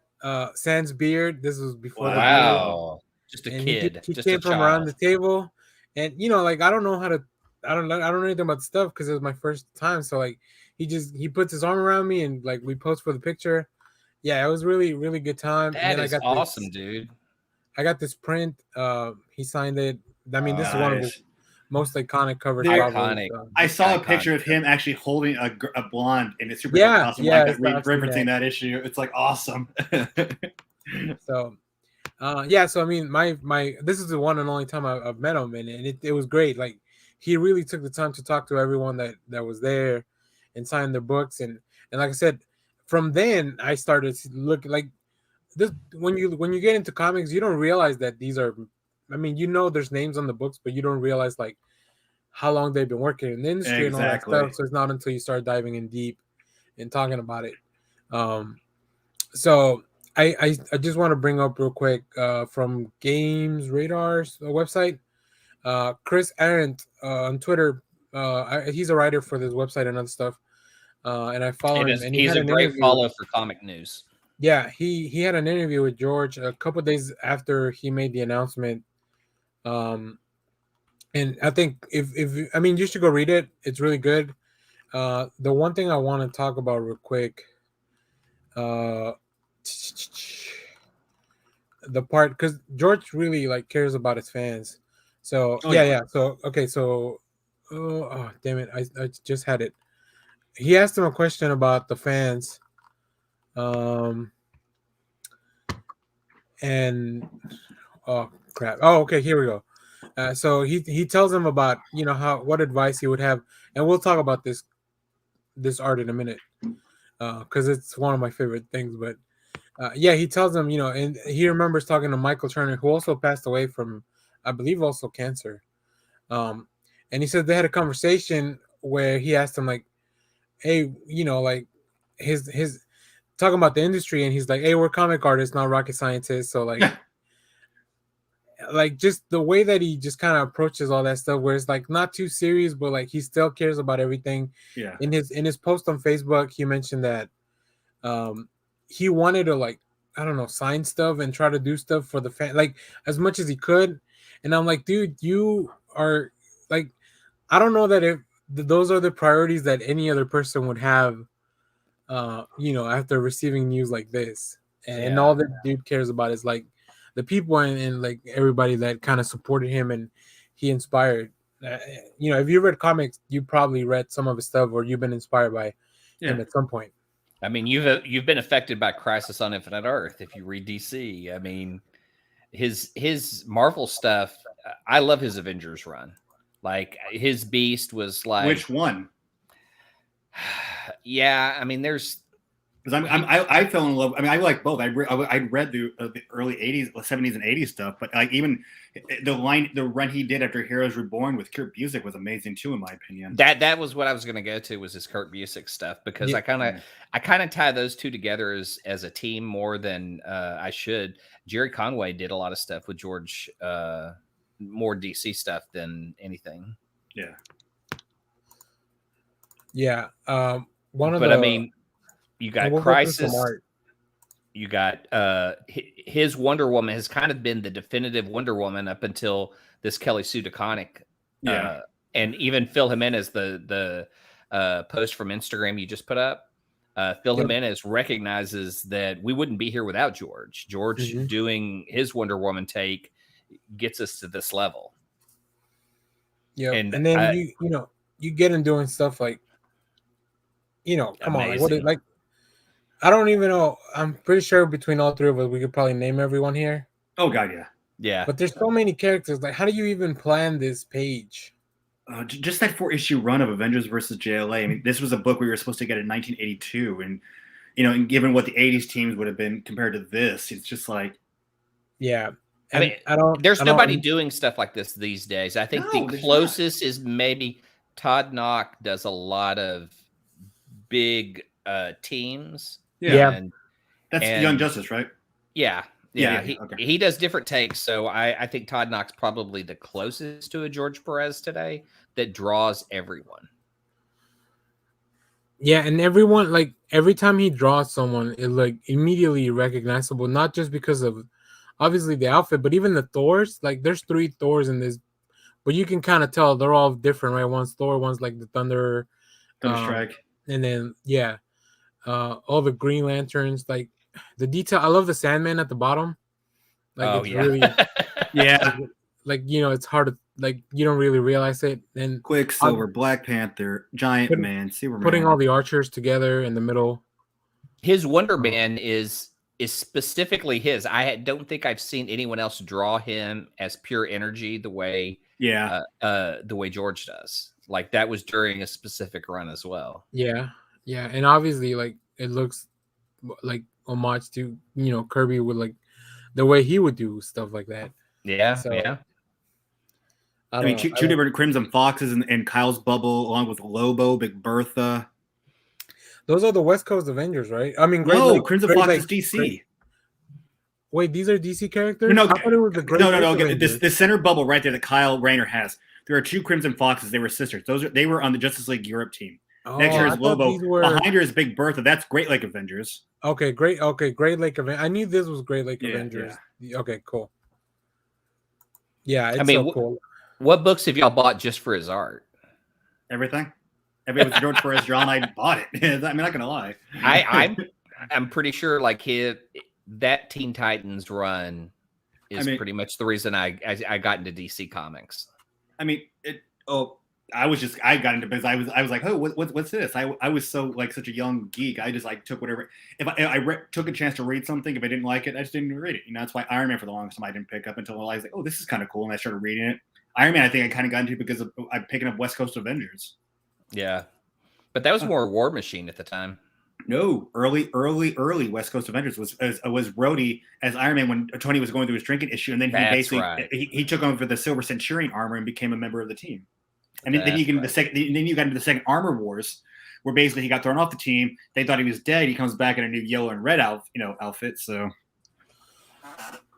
Sans beard. This was before the beard. Wow, just a And kid, he just came a from around child. the table, and like I don't know how to, I don't know anything about stuff because it was my first time. So like he puts his arm around me and like we posed for the picture. Yeah, it was really really good time. And That then is awesome, dude. I got this print. He signed it. I mean, this is one of his Nice. most iconic covers. There- Probably. Iconic. I saw a Iconic. picture of him actually holding a blonde in a Supergirl Yeah, costume. yeah, Like I've seen referencing that issue. It's like awesome. So, yeah. So I mean, my this is the one and only time I've met him, and it was great. Like he really took the time to talk to everyone that was there, and sign their books, and like I said, from then I started to look like this. When you get into comics, you don't realize that these are. I mean, there's names on the books, but you don't realize like how long they've been working in the industry and all that stuff. So it's not until you start diving in deep and talking about it. So I just want to bring up real quick from Games Radar's website, Chris Arendt on Twitter. He's a writer for this website and other stuff, and I follow him. And he He's had a an great interview. follow for comic news. Yeah, he had an interview with George a couple days after he made the announcement. And I think if I mean you should go read it. It's really good. The one thing I want to talk about real quick, the part because George really like cares about his fans. So yeah. So okay, so oh damn it, I just had it. He asked him a question about the fans, and oh crap. Oh okay, here we go. So he tells him about what advice he would have, and we'll talk about this art in a minute because it's one of my favorite things. But yeah, he tells him and he remembers talking to Michael Turner, who also passed away from, I believe, also cancer. And he said they had a conversation where he asked him like, "Hey, like his talking about the industry," and he's like, "Hey, we're comic artists, not rocket scientists." So like. Like just the way that he just kind of approaches all that stuff where it's like not too serious but like he still cares about everything. In his post on Facebook he mentioned that he wanted to like I don't know sign stuff and try to do stuff for the fan like as much as he could, and I'm like, dude, you are like I don't know that if those are the priorities that any other person would have after receiving news like this, and all that dude cares about is like the people and like everybody that kind of supported him and he inspired. If you read comics, you probably read some of his stuff or you've been inspired by him at some point. I mean, you've been affected by Crisis on Infinite Earth if you read DC. I mean, his Marvel stuff. I love his Avengers run. Like his Beast was like which one? Yeah, I mean, there's. Because I fell in love. I mean, I like both. I read the early '80s, '70s, and '80s stuff, but like even the run he did after Heroes Reborn with Kurt Busiek was amazing too, in my opinion. That was what I was going to go to was his Kurt Busiek stuff because I kind of tie those two together as a team more than I should. Jerry Conway did a lot of stuff with George, more DC stuff than anything. Yeah. I mean. You got Crisis. You got his Wonder Woman has kind of been the definitive Wonder Woman up until this Kelly Sue DeConnick. And even Phil Jimenez, the post from Instagram you just put up. Phil Jimenez recognizes that we wouldn't be here without George. George doing his Wonder Woman take gets us to this level. Yeah, and then you get him doing stuff like, come on, like what it like. I don't even know. I'm pretty sure between all three of us, we could probably name everyone here. Oh God, yeah, yeah. But there's so many characters. Like, how do you even plan this page? Just that 4-issue run of Avengers versus JLA. I mean, this was a book we were supposed to get in 1982, and and given what the '80s teams would have been compared to this, it's just like, yeah. I mean, there's nobody doing stuff like this these days. I think the closest is maybe Todd Knock does a lot of big teams. Yeah. That's Young Justice, right? Yeah. He does different takes. So I think Todd Knox probably the closest to a George Perez today that draws everyone. Yeah, and everyone, like, every time he draws someone, it like immediately recognizable, not just because of obviously the outfit, but even the Thors. Like, there's 3 Thors in this, but you can kind of tell they're all different, right? One's Thor, one's like the Thunder Strike, and then all the Green Lanterns, like the detail. I love the Sandman at the bottom. Like, it's really like it's hard to, like, you don't really realize it. And Quicksilver, Black Panther, Giant Man, Superman, putting all the archers together in the middle. His Wonder Man is specifically his. I don't think I've seen anyone else draw him as pure energy the way the way George does. Like, that was during a specific run as well. Yeah, and obviously, like, it looks like homage to Kirby with, like, the way he would do stuff like that. I mean, two different Crimson Foxes and Kyle's bubble, along with Lobo, Big Bertha. Those are the West Coast Avengers, right? I mean, Crimson Fox is DC. Wait, these are DC characters? No, I thought it was the no. This center bubble right there that Kyle Rayner has. There are 2 Crimson Foxes. They were sisters. They were on the Justice League Europe team. Next year is Lobo. Behind her is Big Bertha. That's Great Lake Avengers. Okay, Great Lake Avengers. I knew this was Great Lake Avengers. Yeah. Okay, cool. Yeah, it's so cool. What books have y'all bought just for his art? Everything. If it was George Perez drawn, I bought it. I'm not gonna lie. I'm pretty sure like that Teen Titans run is pretty much the reason I got into DC Comics. I mean, I got into because I was like, oh, what's this? I was so like such a young geek. I just like took whatever. If I took a chance to read something, if I didn't like it, I just didn't read it. That's why Iron Man for the longest time I didn't pick up until I was like, oh, this is kind of cool, and I started reading it. Iron Man, I think I kind of got into because I'm picking up West Coast Avengers. Yeah, but that was more War Machine at the time. No, early West Coast Avengers was Rhodey as Iron Man when Tony was going through his drinking issue, and then he took over the Silver Centurion armor and became a member of the team. And then you got into the second Armor Wars, where basically he got thrown off the team. They thought he was dead. He comes back in a new yellow and red outfit. So, all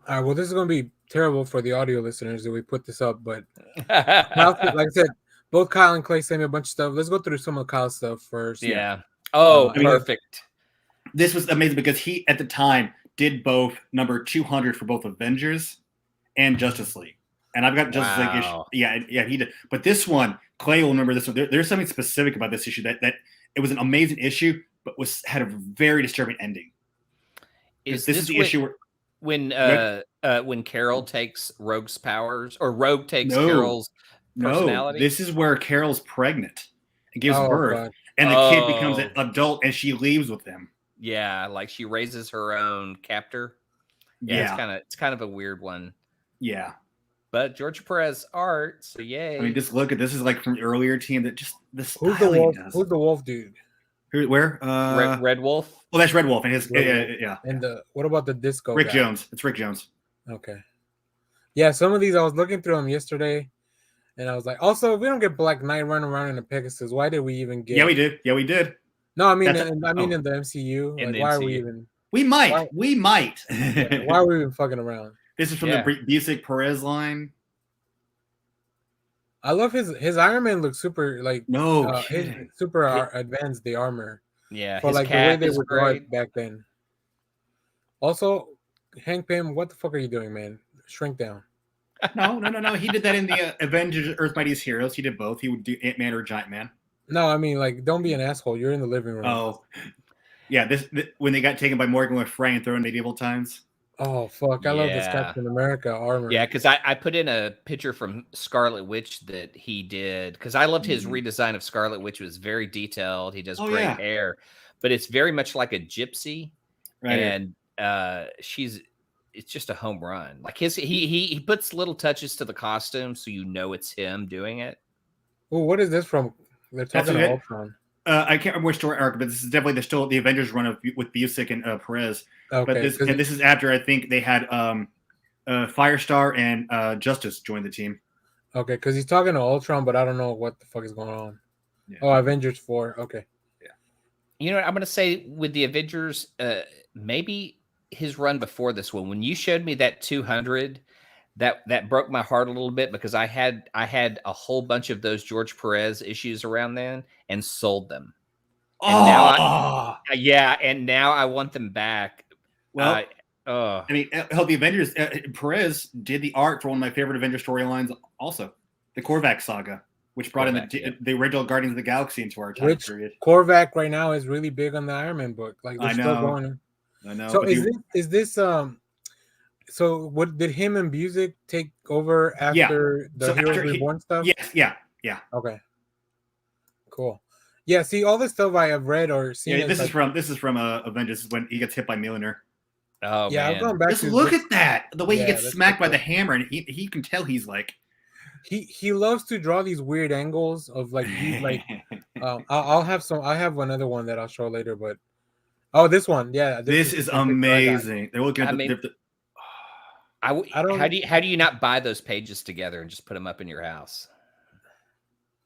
right. Well, this is going to be terrible for the audio listeners that we put this up, but like I said, both Kyle and Clay sent me a bunch of stuff. Let's go through some of Kyle's stuff first. Yeah. Oh, perfect. This was amazing because he at the time did both number 200 for both Avengers and Justice League. And I've got Justice League issue. Yeah, he did. But this one, Clay will remember this one. There's something specific about this issue that it was an amazing issue, but had a very disturbing ending. This is the issue when Carol takes Rogue's powers, or Rogue takes Carol's personality? No, this is where Carol's pregnant and gives birth, God. And the kid becomes an adult, and she leaves with him. Yeah, like she raises her own captor. Yeah. It's kind of a weird one. Yeah. But George Perez art, so yay. I mean, just look at this. Is like from the earlier team that just this. Who's the wolf? Who's the wolf dude? Where? Red Wolf. Well, that's Red Wolf, and his yeah. And what about the disco? Rick guy? Jones. It's Rick Jones. Okay. Yeah, some of these I was looking through them yesterday, and I was like, also, if we don't get Black Knight running around in a Pegasus, why did we even get? Yeah, we did. Yeah, we did. No, I mean, in the MCU. Like, why are we even? We might. We might. Why are we even fucking around? This is from the Busick Perez line. I love his Iron Man looks super super advanced, the armor. Yeah, for like the way they would draw it back then. Also, Hank Pym, what the fuck are you doing, man? Shrink down. No. He did that in the Avengers Earth Mightiest Heroes. He did both. He would do Ant-Man or Giant Man. No, I mean, like, don't be an asshole. You're in the living room. Oh. Yeah, this when they got taken by Morgan Le Fay and thrown in medieval times. Oh, fuck. I love this Captain America armor. Yeah, because I put in a picture from Scarlet Witch that he did, because I loved his redesign of Scarlet Witch. It was very detailed. He does great hair, but it's very much like a gypsy. Right. And it's just a home run. Like he puts little touches to the costume so you know it's him doing it. Well, what is this from? They're talking about Ultron. I can't remember which story arc, but this is definitely still the Avengers run with Busick and Perez. Okay, but this is after I think they had Firestar and Justice join the team. Okay, because he's talking to Ultron, but I don't know what the fuck is going on. Yeah. Oh, Avengers 4. Okay. Yeah. You know what I'm going to say with the Avengers, maybe his run before this one. When you showed me that 200, that broke my heart a little bit because I had a whole bunch of those George Perez issues around then and sold them. And and now I want them back. Well, I mean, hell, the Avengers. Perez did the art for one of my favorite Avengers storylines, also the Korvac saga, which brought in the original Guardians of the Galaxy into our time period. Korvac right now is really big on the Iron Man book. Like they're still going. I know. So is this So what did him and Busiek take over after the Heroes Reborn stuff? Yes, yeah. Okay, cool. Yeah, see, all this stuff I have read or seen. Yeah, this is from Avengers when he gets hit by Mjolnir. Oh yeah, man. I'm going back. Just look at that. The way he gets smacked by the hammer, and he can tell he's like. He loves to draw these weird angles of like I'll have some. I have another one that I'll show later, but this one, yeah, this is amazing. They're looking at I don't. How do you not buy those pages together and just put them up in your house?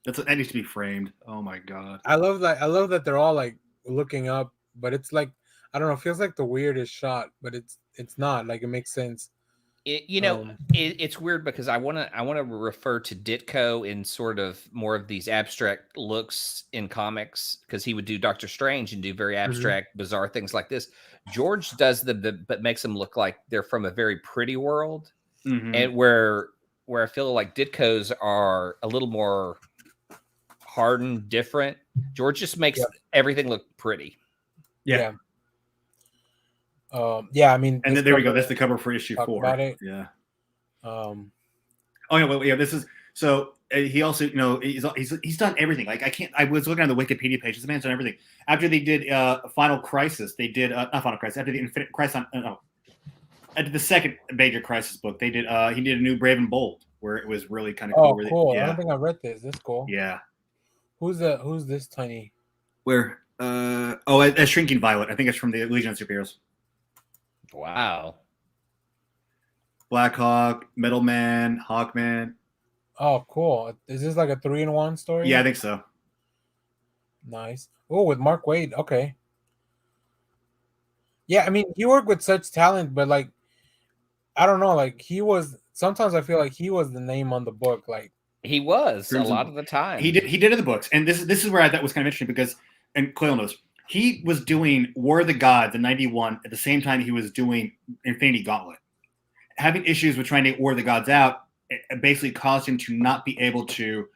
That needs to be framed. Oh my god! I love that they're all like looking up, but it's like I don't know. It feels like the weirdest shot, but it's not. Like it makes sense. It's weird because I want to refer to Ditko in sort of more of these abstract looks in comics because he would do Doctor Strange and do very abstract, bizarre things like this. George does but makes them look like they're from a very pretty world, and where I feel like Ditko's are a little more hardened, different. George just makes everything look pretty. Yeah. I mean, and then there we go. That's the cover for issue 4. About it. Yeah. This is so. He also, he's done everything. Like I was looking on the Wikipedia page. This man's done everything. After they did Final Crisis, they did not Final Crisis. After the Infinite Crisis, after the second major Crisis book, they did. He did a new Brave and Bold, where it was really kind of cool. Cool. I don't think I read this. This is cool. Yeah. Who's this tiny? Where? A Shrinking Violet. I think it's from the Legion of Superheroes. Wow. Blackhawk, Middleman, Hawkman. Oh, cool. Is this like a 3-in-1 story? Yeah, I think so. Nice. Oh, with Mark Waid. Okay. Yeah, I mean, he worked with such talent, but like, I don't know. Like, sometimes I feel like he was the name on the book. Like, he was a lot of the time. He did in the books, and this is where I thought was kind of interesting because, and Coyle knows. He was doing War of the Gods in 91 at the same time he was doing Infinity Gauntlet. Having issues with trying to get War of the Gods out, it basically caused him to not be able to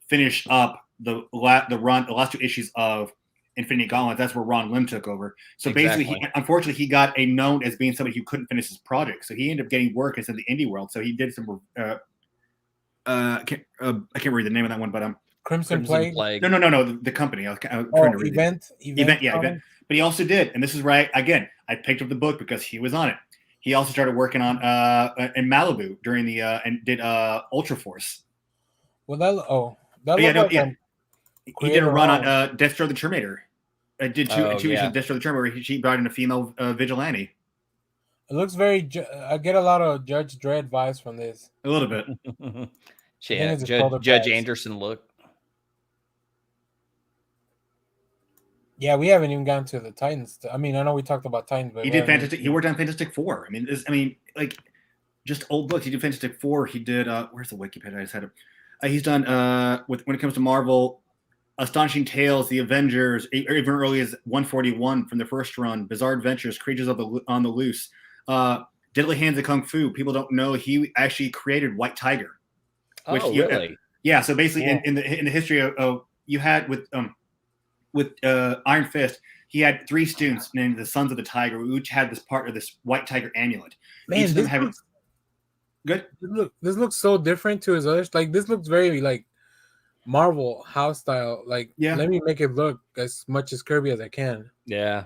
finish up the last 2 issues of Infinity Gauntlet. That's where Ron Lim took over. So basically, unfortunately, he got known as being somebody who couldn't finish his project. So he ended up getting work instead of the indie world. So he did some. I can't read the name of that one, but Crimson Plague. No. The company. I was trying to read Event. Event. But he also did, and this is where I picked up the book because he was on it. He also started working on in Malibu during the and did Ultra Force. Well, he did a run on Deathstroke the Terminator. I did two issues of Deathstroke the Terminator where she brought in a female vigilante. It looks very. I get a lot of Judge Dredd vibes from this. A little bit. Judge Anderson look. Yeah, we haven't even gotten to the Titans. I mean, I know we talked about Titans, but he did Fantastic. He worked on Fantastic Four. Like just old books. He did Fantastic Four. He did. Where's the wiki page? I just had it. He's done when it comes to Marvel, Astonishing Tales, The Avengers, even early as 141 from the first run, Bizarre Adventures, Creatures on the Loose, Deadly Hands of Kung Fu. People don't know he actually created White Tiger. Really? Yeah. So basically, in the history of you had with Iron Fist, he had 3 students named the Sons of the Tiger, who each had this part of this White Tiger amulet. Man, each of them having good. This looks so different to his others. Like this looks very like Marvel house style. Like, let me make it look as much as Kirby as I can. Yeah,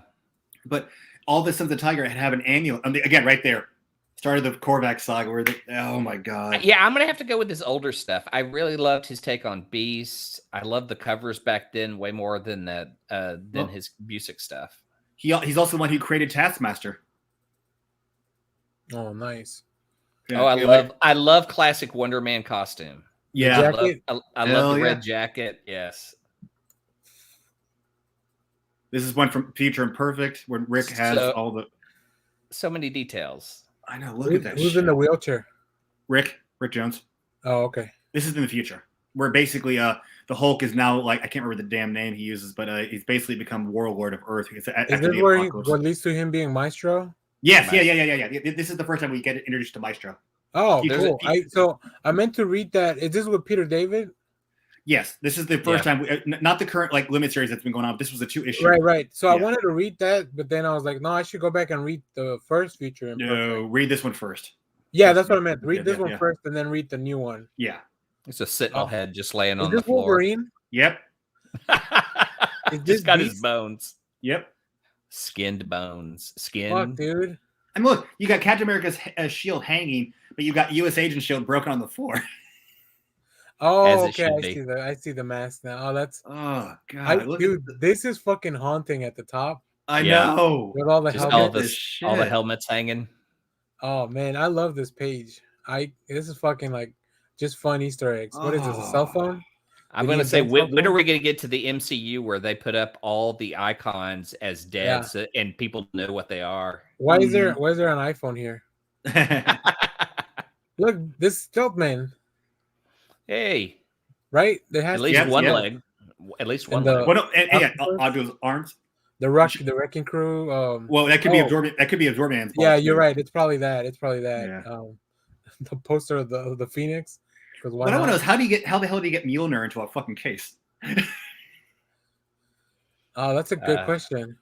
but all the Sons of the Tiger have an amulet. Again, right there. Started the Korvac saga where oh my god. Yeah, I'm gonna have to go with his older stuff. I really loved his take on Beast. I loved the covers back then way more than his Busiek stuff. He's also the one who created Taskmaster. Oh, nice. Yeah, I love classic Wonder Man costume. Yeah, I love the red jacket. Yes. This is one from Future Imperfect where Rick has all the. So many details. I know. Look at that. Who's shit. in the wheelchair? Rick Jones. Oh, okay. This is in the future, where basically the Hulk is now like I can't remember the damn name he uses, but he's basically become warlord of Earth. Is this where what leads to him being Maestro? Yes, yeah. This is the first time we get introduced to Maestro. Oh, cool. So I meant to read that. Is this with Peter David? Yes, this is the first time. Not the current like limit series that's been going on. This was a 2-issue. Right. So I wanted to read that, but then I was like, no, I should go back and read the first feature. No, read this one first. Yeah, that's what I meant. Read this one first, and then read the new one. Yeah, it's a sentinel head just laying on the floor. Wolverine? Yep. Just got his bones. Yep. Skinned bones. Skin. Fuck, dude. And look, you got Captain America's shield hanging, but you got U.S. Agent shield broken on the floor. Oh, okay. I see the mask now. Oh, that's. Oh God, dude, this is fucking haunting at the top. I know. With all the helmets, all the helmets hanging. Oh man, I love this page. This is fucking like just fun Easter eggs. What is this? A cell phone? I'm going to say, when are we going to get to the MCU where they put up all the icons as dead and people know what they are? Why is there an iPhone here? Look, this stealth man. Hey, right? There has at least one leg. At least one leg. I'll do his arms. The wrecking crew. Well, that could be absorbing. That could be absorbing. Yeah, you're right. It's probably that. Yeah. The poster of the Phoenix. What I want to know is how the hell do you get Mjolnir into a fucking case? Oh, that's a good question.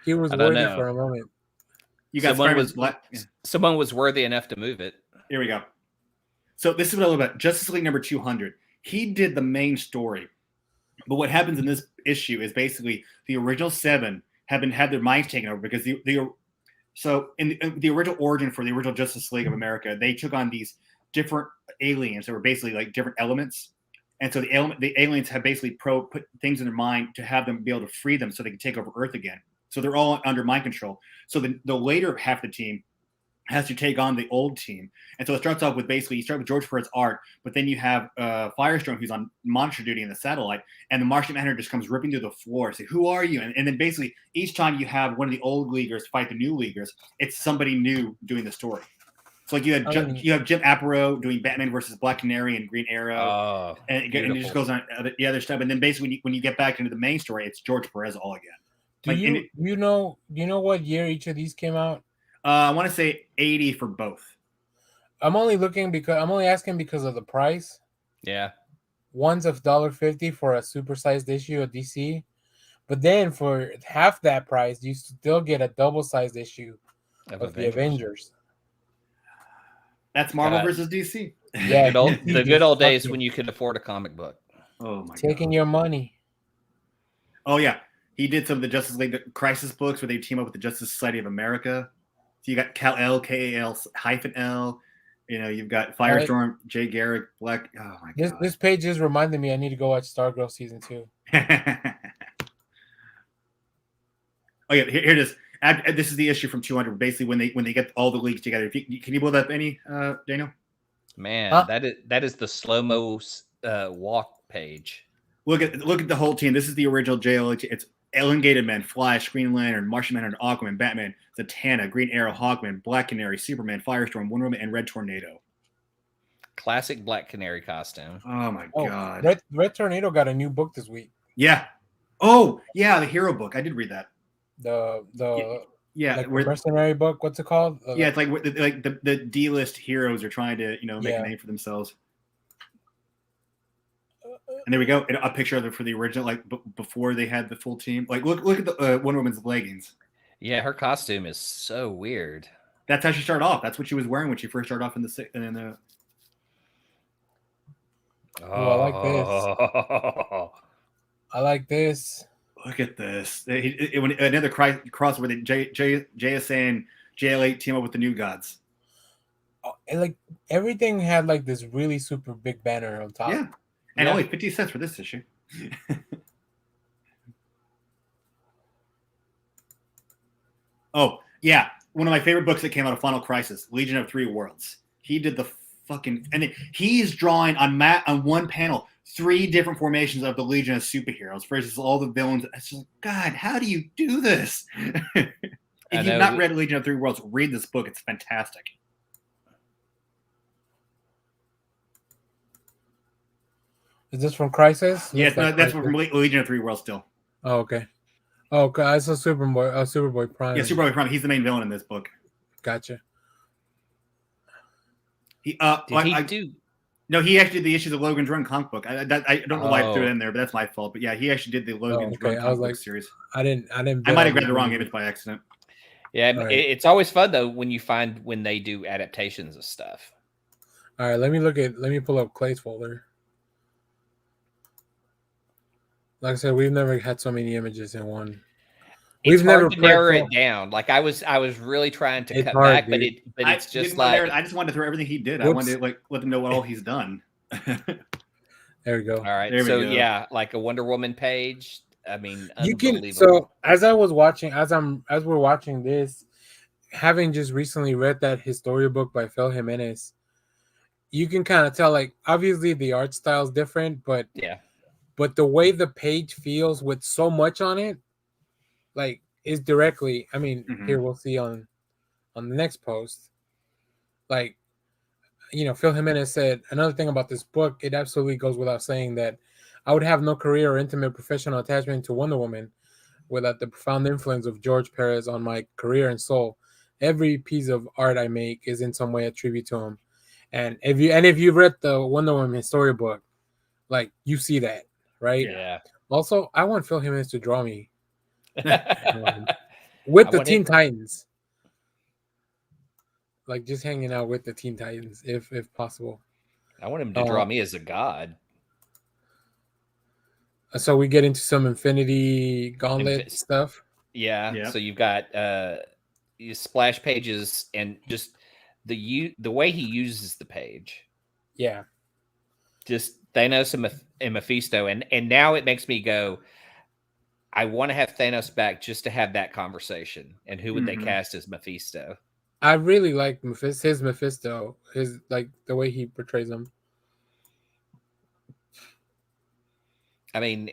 He was worthy for a moment. You got someone was worthy enough to move it. Here we go. So this is what I love about Justice League number 200. He did the main story, but what happens in this issue is basically the original 7 had their minds taken over because in the original origin for the original Justice League of America, they took on these different aliens that were basically like different elements, and so the aliens have basically put things in their mind to have them be able to free them so they can take over Earth again. So they're all under mind control. So the later half of the team has to take on the old team, and so it starts off with basically you start with George Perez art, but then you have Firestorm who's on monitor duty in the satellite, and the Martian Manhunter just comes ripping through the floor, say, "Who are you?" And then basically each time you have one of the old leaguers fight the new leaguers, it's somebody new doing the story. So like you have Jim Aparo doing Batman versus Black Canary and Green Arrow, and it just goes on the other stuff. And then basically when you get back into the main story, it's George Perez all again. Do you know what year each of these came out? I want to say 80 for both. I'm only asking because of the price. Yeah, one's $1.50 for a supersized issue of DC, but then for half that price, you still get a double-sized issue of the Avengers. That's Marvel versus DC. Yeah, the good old days when you could afford a comic book. Oh my god. Taking your money. Oh yeah. He did some of the Justice League Crisis books where they team up with the Justice Society of America. So you got Kal-El, Kal-L. You know, you've got Firestorm, Jay Garrick, Black. Oh my god. This page just reminded me I need to go watch Stargirl season 2. Oh yeah, here it is. This is the issue from 200. Basically, when they get all the leagues together. Can you pull that up any, Daniel? Man, that is the slow-mo walk page. Look at the whole team. This is the original JLH. It's Elongated Man, Flash, Green Lantern, Martian Manhunter, Aquaman, Batman, Zatanna, Green Arrow, Hawkman, Black Canary, Superman, Firestorm, Wonder Woman, and Red Tornado. Classic Black Canary costume. Oh my god! Red Tornado got a new book this week. Yeah. Oh yeah, the hero book. I did read that. The like mercenary book. What's it called? It's like the D-list heroes are trying to make a name for themselves. And there we go. A picture of them for the original, like before they had the full team. Like look at the Wonder Woman's leggings. Yeah, her costume is so weird. That's how she started off. That's what she was wearing when she first started off in the. Oh, I like this. I like this. Look at this. Another crossover that JSA and JLA team up with the New Gods. Oh, and like everything had like this really super big banner on top. Yeah. And only 50 cents for this issue. Oh, yeah. One of my favorite books that came out of Final Crisis, Legion of Three Worlds. He did the fucking... And he's drawing on one panel 3 different formations of the Legion of Superheroes versus all the villains. It's just, God, how do you do this? If you've not read Legion of Three Worlds, read this book. It's fantastic. Is this from Crisis? Yes, no, that's from Legion of Three Worlds still. Oh, okay. Oh, okay. I saw Superboy Prime. Yeah, Superboy Prime. He's the main villain in this book. Gotcha. Did he do? No, he actually did the issues of Logan's Run comic book. I don't know why I threw it in there, but that's my fault. But yeah, he actually did the Logan's Run comic book series. I didn't. I might have grabbed the wrong image by accident. Yeah, it's always fun though when you find when they do adaptations of stuff. All right, let me pull up Clay's folder. Like I said, we've never had so many images in one. It's hard to narrow it down. Like I was really trying to cut back, but it's just like I just wanted to throw everything he did. Whoops. I wanted to let them know what all he's done. There we go. All right. So yeah, like a Wonder Woman page. I mean, you can. So as we're watching this, having just recently read that Historia book by Phil Jimenez, you can kind of tell. Like obviously the art style is different, but yeah. But the way the page feels with so much on it, like, is directly. I mean, here we'll see on the next post. Like, Phil Jimenez said another thing about this book. It absolutely goes without saying that I would have no career or intimate professional attachment to Wonder Woman without the profound influence of George Perez on my career and soul. Every piece of art I make is in some way a tribute to him. And if you've read the Wonder Woman story book, like you see that. Right. Yeah. Also, I want Phil Jimenez to draw me with the Teen Titans, like just hanging out with the Teen Titans, if possible. I want him to draw me as a god. So we get into some Infinity Gauntlet stuff. Yeah. Yep. So you've got splash pages and just the way he uses the page. Yeah. Just Thanos and Mephisto, and now it makes me go, I want to have Thanos back just to have that conversation. And who would they cast as Mephisto? I really like his Mephisto, his like the way he portrays him. I mean,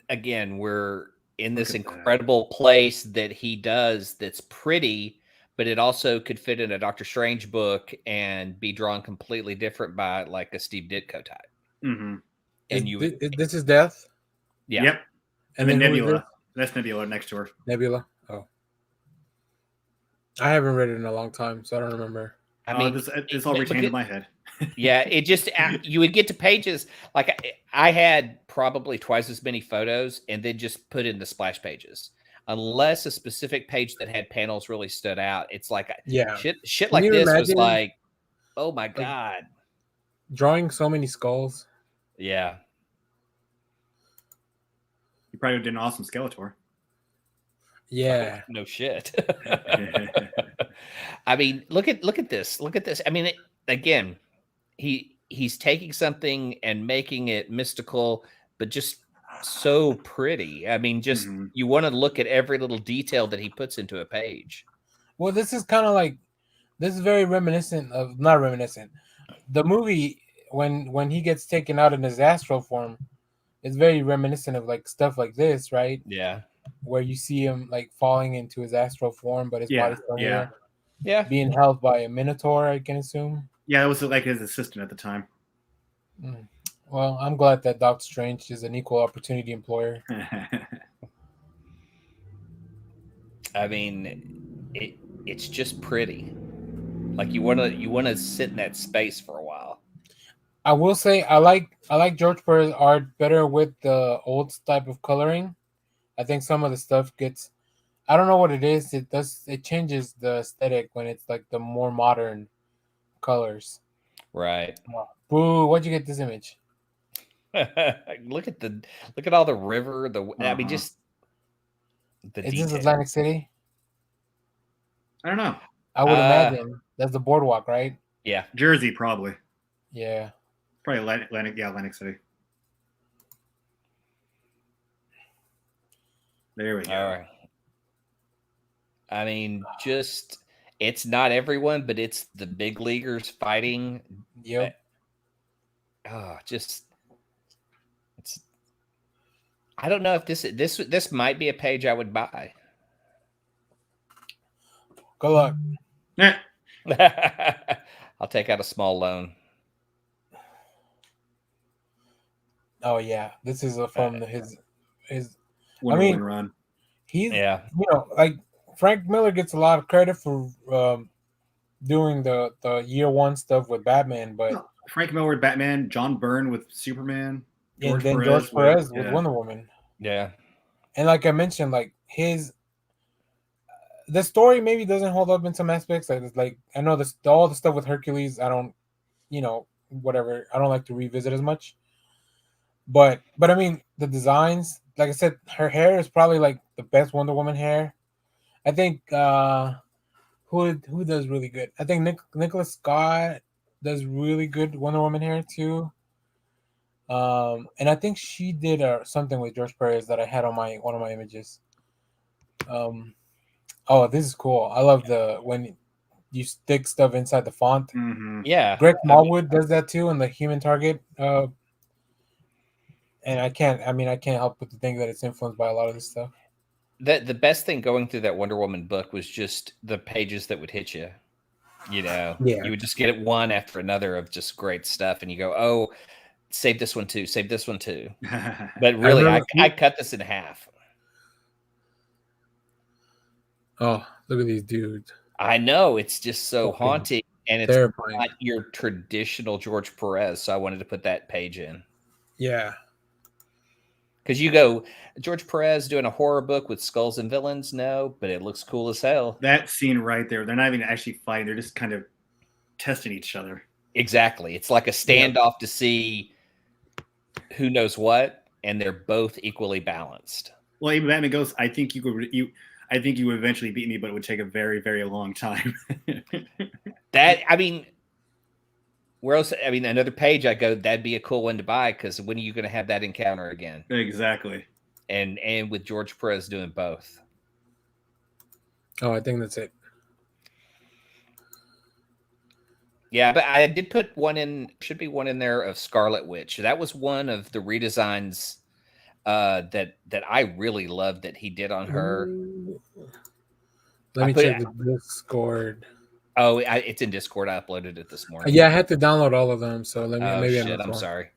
again, we're in this incredible place that he does that's pretty, but it also could fit in a Doctor Strange book and be drawn completely different by like a Steve Ditko type. Mm-hmm. And this is Death? Yeah. Yep. And then Nebula. That's Nebula next to her. Nebula. Oh. I haven't read it in a long time, so I don't remember. I mean, it's all retained in my head. Yeah, it just you would get to pages like I had probably twice as many photos and then just put in the splash pages. Unless a specific page that had panels really stood out, it's like shit like this was like, oh my god, drawing so many skulls. Yeah, you probably did an awesome Skeletor. Yeah, no shit. I mean, look at this. Look at this. I mean, again, he's taking something and making it mystical, but just so pretty. I mean, just you want to look at every little detail that he puts into a page. Well, this is kind of like this is very reminiscent of not reminiscent. The movie when he gets taken out in his astral form, it's very reminiscent of like stuff like this, right? Yeah. Where you see him like falling into his astral form, but his body's still here. Yeah. Being held by a Minotaur, I can assume. Yeah, it was like his assistant at the time. Well, I'm glad that Doctor Strange is an equal opportunity employer. I mean, it's just pretty. Like you want to sit in that space for a while. I will say I like George Perez art better with the old type of coloring. I think some of the stuff gets, I don't know what it is. It changes the aesthetic when it's like the more modern colors. Right. Boo! What'd you get this image? look at all the river. I mean, just the. Is this Atlantic City? I don't know. I would imagine that's the boardwalk, right? Yeah, Jersey probably. Yeah, probably Atlantic. Yeah, Atlantic City. There we go. All right. I mean, just it's not everyone, but it's the big leaguers fighting. Yep. It's. I don't know if this might be a page I would buy. Good luck. I'll take out a small loan. Oh yeah, this is from his. Wonder Woman run. He's like Frank Miller gets a lot of credit for doing the year one stuff with Batman, but Frank Miller with Batman, John Byrne with Superman, George Perez with Wonder Woman. Yeah, and like I mentioned, like the story maybe doesn't hold up in some aspects. Like I know all the stuff with Hercules, I don't, whatever. I don't like to revisit as much. But I mean the designs, like I said, her hair is probably like the best Wonder Woman hair. I think who does really good? I think Nicholas Scott does really good Wonder Woman hair too. And I think she did something with George Perez that I had on one of my images. Oh, this is cool. I love when you stick stuff inside the font. Mm-hmm. Yeah, Greg Smallwood does that too in the Human Target. And I can't help but to think that it's influenced by a lot of this stuff. The best thing going through that Wonder Woman book was just the pages that would hit you. You would just get it one after another of just great stuff, and you go, "Oh, save this one too, save this one too." But really, I cut this in half. Oh, look at these dudes! I know, it's just so haunting, and it's terrifying. Not your traditional George Perez. So I wanted to put that page in. Yeah. Because you go, George Perez doing a horror book with skulls and villains? No, but it looks cool as hell. That scene right there, they're not even actually fighting. They're just kind of testing each other. Exactly. It's like a standoff to see who knows what, and they're both equally balanced. Well, even Batman goes, I think you would eventually beat me, but it would take a very, very long time. Where else? I mean, another page. I go, that'd be a cool one to buy because when are you going to have that encounter again? Exactly. And with George Perez doing both. Oh, I think that's it. Yeah, but I did put one in. Should be one in there of Scarlet Witch. That was one of the redesigns that I really loved that he did on her. Let me check the Discord. Oh, it's in Discord. I uploaded it this morning. Yeah, I had to download all of them. So I'm sorry.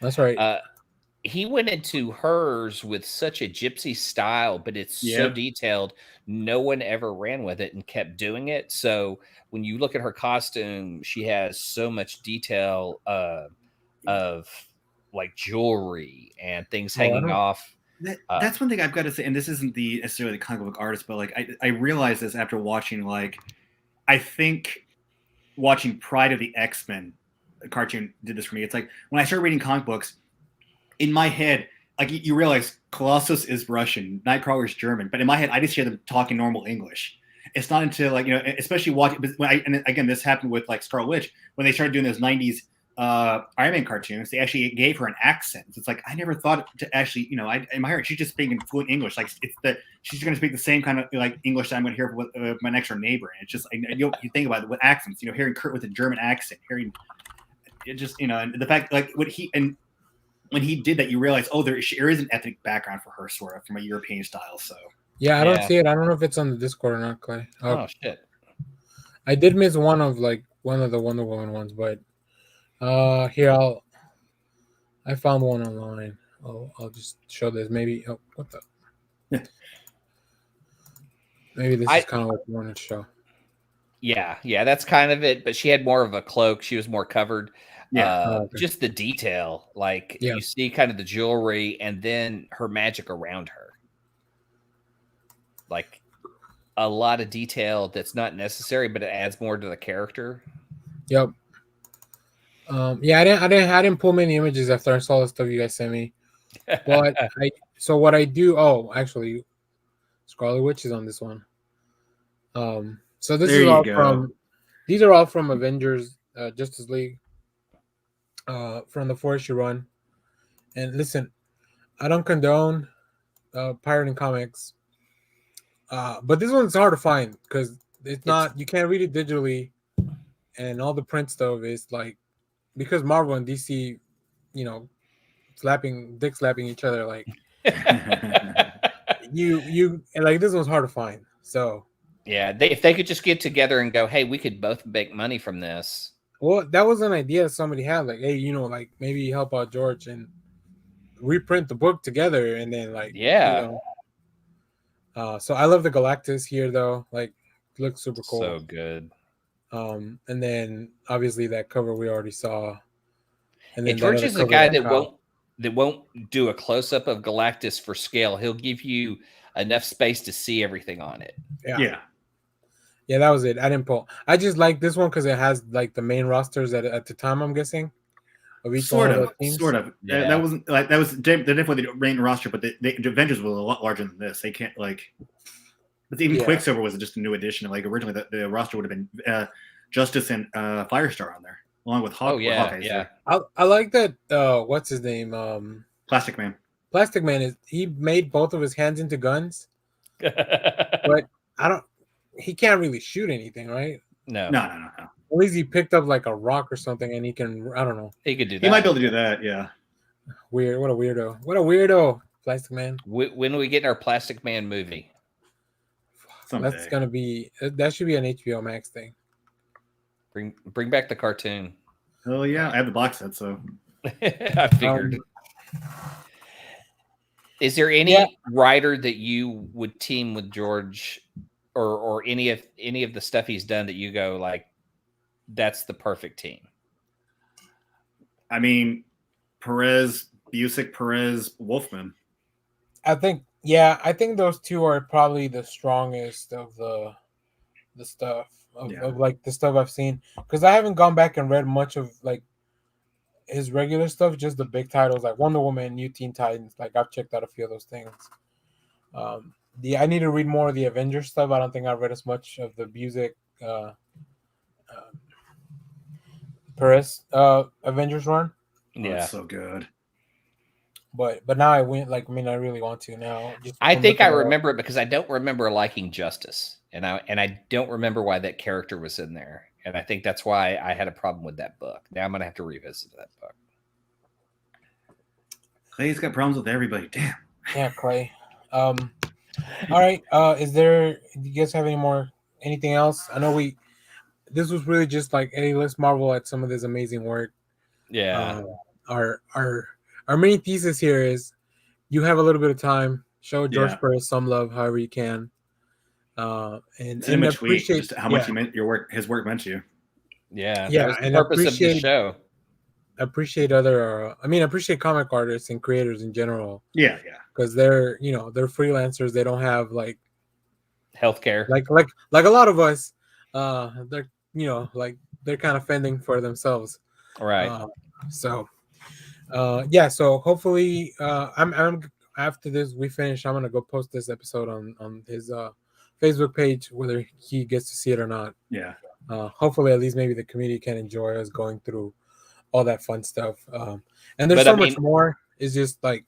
That's right. He went into hers with such a gypsy style, but it's so detailed. No one ever ran with it and kept doing it. So when you look at her costume, she has so much detail of like jewelry and things hanging off. That's one thing I've got to say, and this isn't necessarily the comic book artist, but like I realized this after watching I think watching Pride of the X-Men, the cartoon, did this for me. It's like when I started reading comic books, in my head, like you realize Colossus is Russian, Nightcrawler is German, but in my head, I just hear them talking normal English. It's not until especially watching. And again, this happened with like Scarlet Witch when they started doing those '90s Iron Man cartoons. They actually gave her an accent. It's like I never thought to actually, in my head, she's just speaking fluent English. Like she's going to speak the same kind of like English that I'm going to hear with my next door neighbor. And it's just you think about it with accents. Hearing Kurt with a German accent, hearing it just and the fact like when he did that, you realize there is an ethnic background for her sort of from a European style. So yeah, I don't see it. I don't know if it's on the Discord or not, Clay. Oh shit! I did miss one of the Wonder Woman ones, but. Here I found one online. I'll just show this. Maybe what the maybe this is kind of what you wanted to show. Yeah, that's kind of it. But she had more of a cloak. She was more covered. Yeah, just the detail, like you see kind of the jewelry and then her magic around her. Like a lot of detail that's not necessary, but it adds more to the character. Yep. Yeah, I didn't pull many images after I saw the stuff you guys sent me. But what I do. Oh, actually, Scarlet Witch is on this one. So this is all from. These are all from Avengers, Justice League. From the 4-issue run, and listen, I don't condone pirating comics, but this one's hard to find because it's not. You can't read it digitally, and all the print stuff is like. Because Marvel and DC, dick slapping each other, like you like this one's hard to find. So Yeah, if they could just get together and go, hey, we could both make money from this. Well, that was an idea somebody had, like, hey, like maybe help out George and reprint the book together, and then like, so I love the Galactus here though, like, looks super cool. So good. And then obviously that cover we already saw. And then George is a guy that won't do a close up of Galactus for scale. He'll give you enough space to see everything on it. Yeah, that was it. I didn't pull. I just like this one because it has like the main rosters at the time, I'm guessing, of each sort one of of the teams. Sort of. Yeah. That wasn't like that was definitely the main roster, but the Avengers were a lot larger than this. They can't like. But even Quicksilver was just a new addition. Like originally, the roster would have been Justice and Firestar on there, along with Hawkeye. I like that. What's his name? Plastic Man. Plastic Man he made both of his hands into guns, but he can't really shoot anything, right? No. At least he picked up like a rock or something, and he can. I don't know. He could do that. He might be able to do that. Yeah. Weird. What a weirdo. Plastic Man. When are we getting our Plastic Man movie? Someday. That's gonna be. That should be an HBO Max thing. Bring back the cartoon. Oh yeah, I have the box set, so I figured. Is there any writer that you would team with George, or any of the stuff he's done that you go like, that's the perfect team? I mean, Perez, Busick, Perez, Wolfman. I think those two are probably the strongest of the stuff of like the stuff I've seen, because I haven't gone back and read much of like his regular stuff, just the big titles like Wonder Woman, New Teen Titans. Like I've checked out a few of those things. I need to read more of the Avengers stuff. I don't think I've read as much of the Busick Perez Avengers run. Yeah, so good. But now I went like, I mean, I really want to now. I think I remember it because I don't remember liking Justice, and I don't remember why that character was in there, and I think that's why I had a problem with that book. Now I'm gonna have to revisit that book. Clay's got problems with everybody. Damn. Yeah, Clay. All right. Do you guys have anything else? I know this was really just like, hey, let's marvel at some of this amazing work. Yeah. Our main thesis here is you have a little bit of time, show George Perez some love however you can. And appreciate just how much his work meant to you. Yeah. Yeah. And the purpose of the show. Appreciate appreciate comic artists and creators in general. Yeah. Because they're freelancers. They don't have like healthcare. Like a lot of us, they're they're kind of fending for themselves. Right. So hopefully I'm after this we finish, I'm gonna go post this episode on his Facebook page, whether he gets to see it or not. Yeah. Hopefully at least maybe the community can enjoy us going through all that fun stuff. And there's much more. It's just like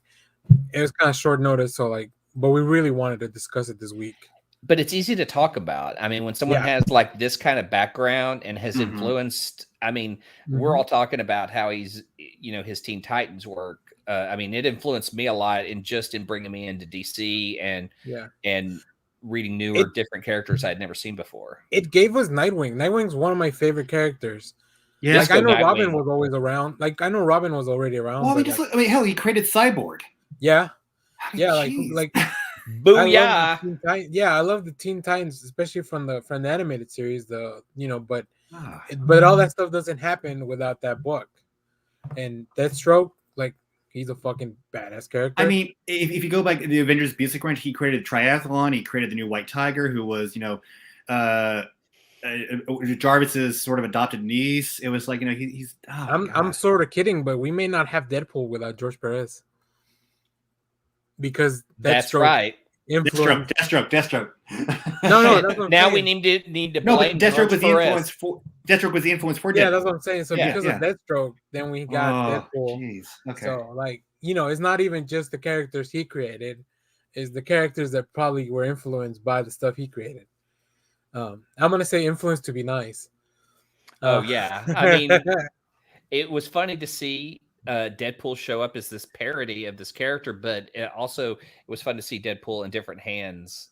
it was kind of short notice, so like, but we really wanted to discuss it this week. But it's easy to talk about. I mean, when someone has like this kind of background and has influenced, I mean, we're all talking about how he's, his Teen Titans work. I mean, it influenced me a lot in bringing me into DC and reading newer, different characters I'd never seen before. It gave us Nightwing. Nightwing's one of my favorite characters. Yeah, like I know Robin was always around. Like I know Robin was already around. Well, hell, he created Cyborg. Yeah, like booyah. I love the Teen Titans, especially from the animated series. But all that stuff doesn't happen without that book. And Deathstroke, like he's a fucking badass character. I mean, if you go back to the Avengers Basic Run, he created Triathlon. He created the new White Tiger, who was Jarvis's sort of adopted niece. It was like he's. I'm sort of kidding, but we may not have Deadpool without George Perez. Because that's right. Deathstroke. No, that's what I'm now saying. we need to no, blame but Deathstroke was the influence for Deadpool. Yeah, that's what I'm saying. So because of Deathstroke, then we got Deadpool. Geez. Okay. So like, it's not even just the characters he created, it's the characters that probably were influenced by the stuff he created. I'm gonna say influence to be nice. I mean, it was funny to see Deadpool show up as this parody of this character, but it was fun to see Deadpool in different hands.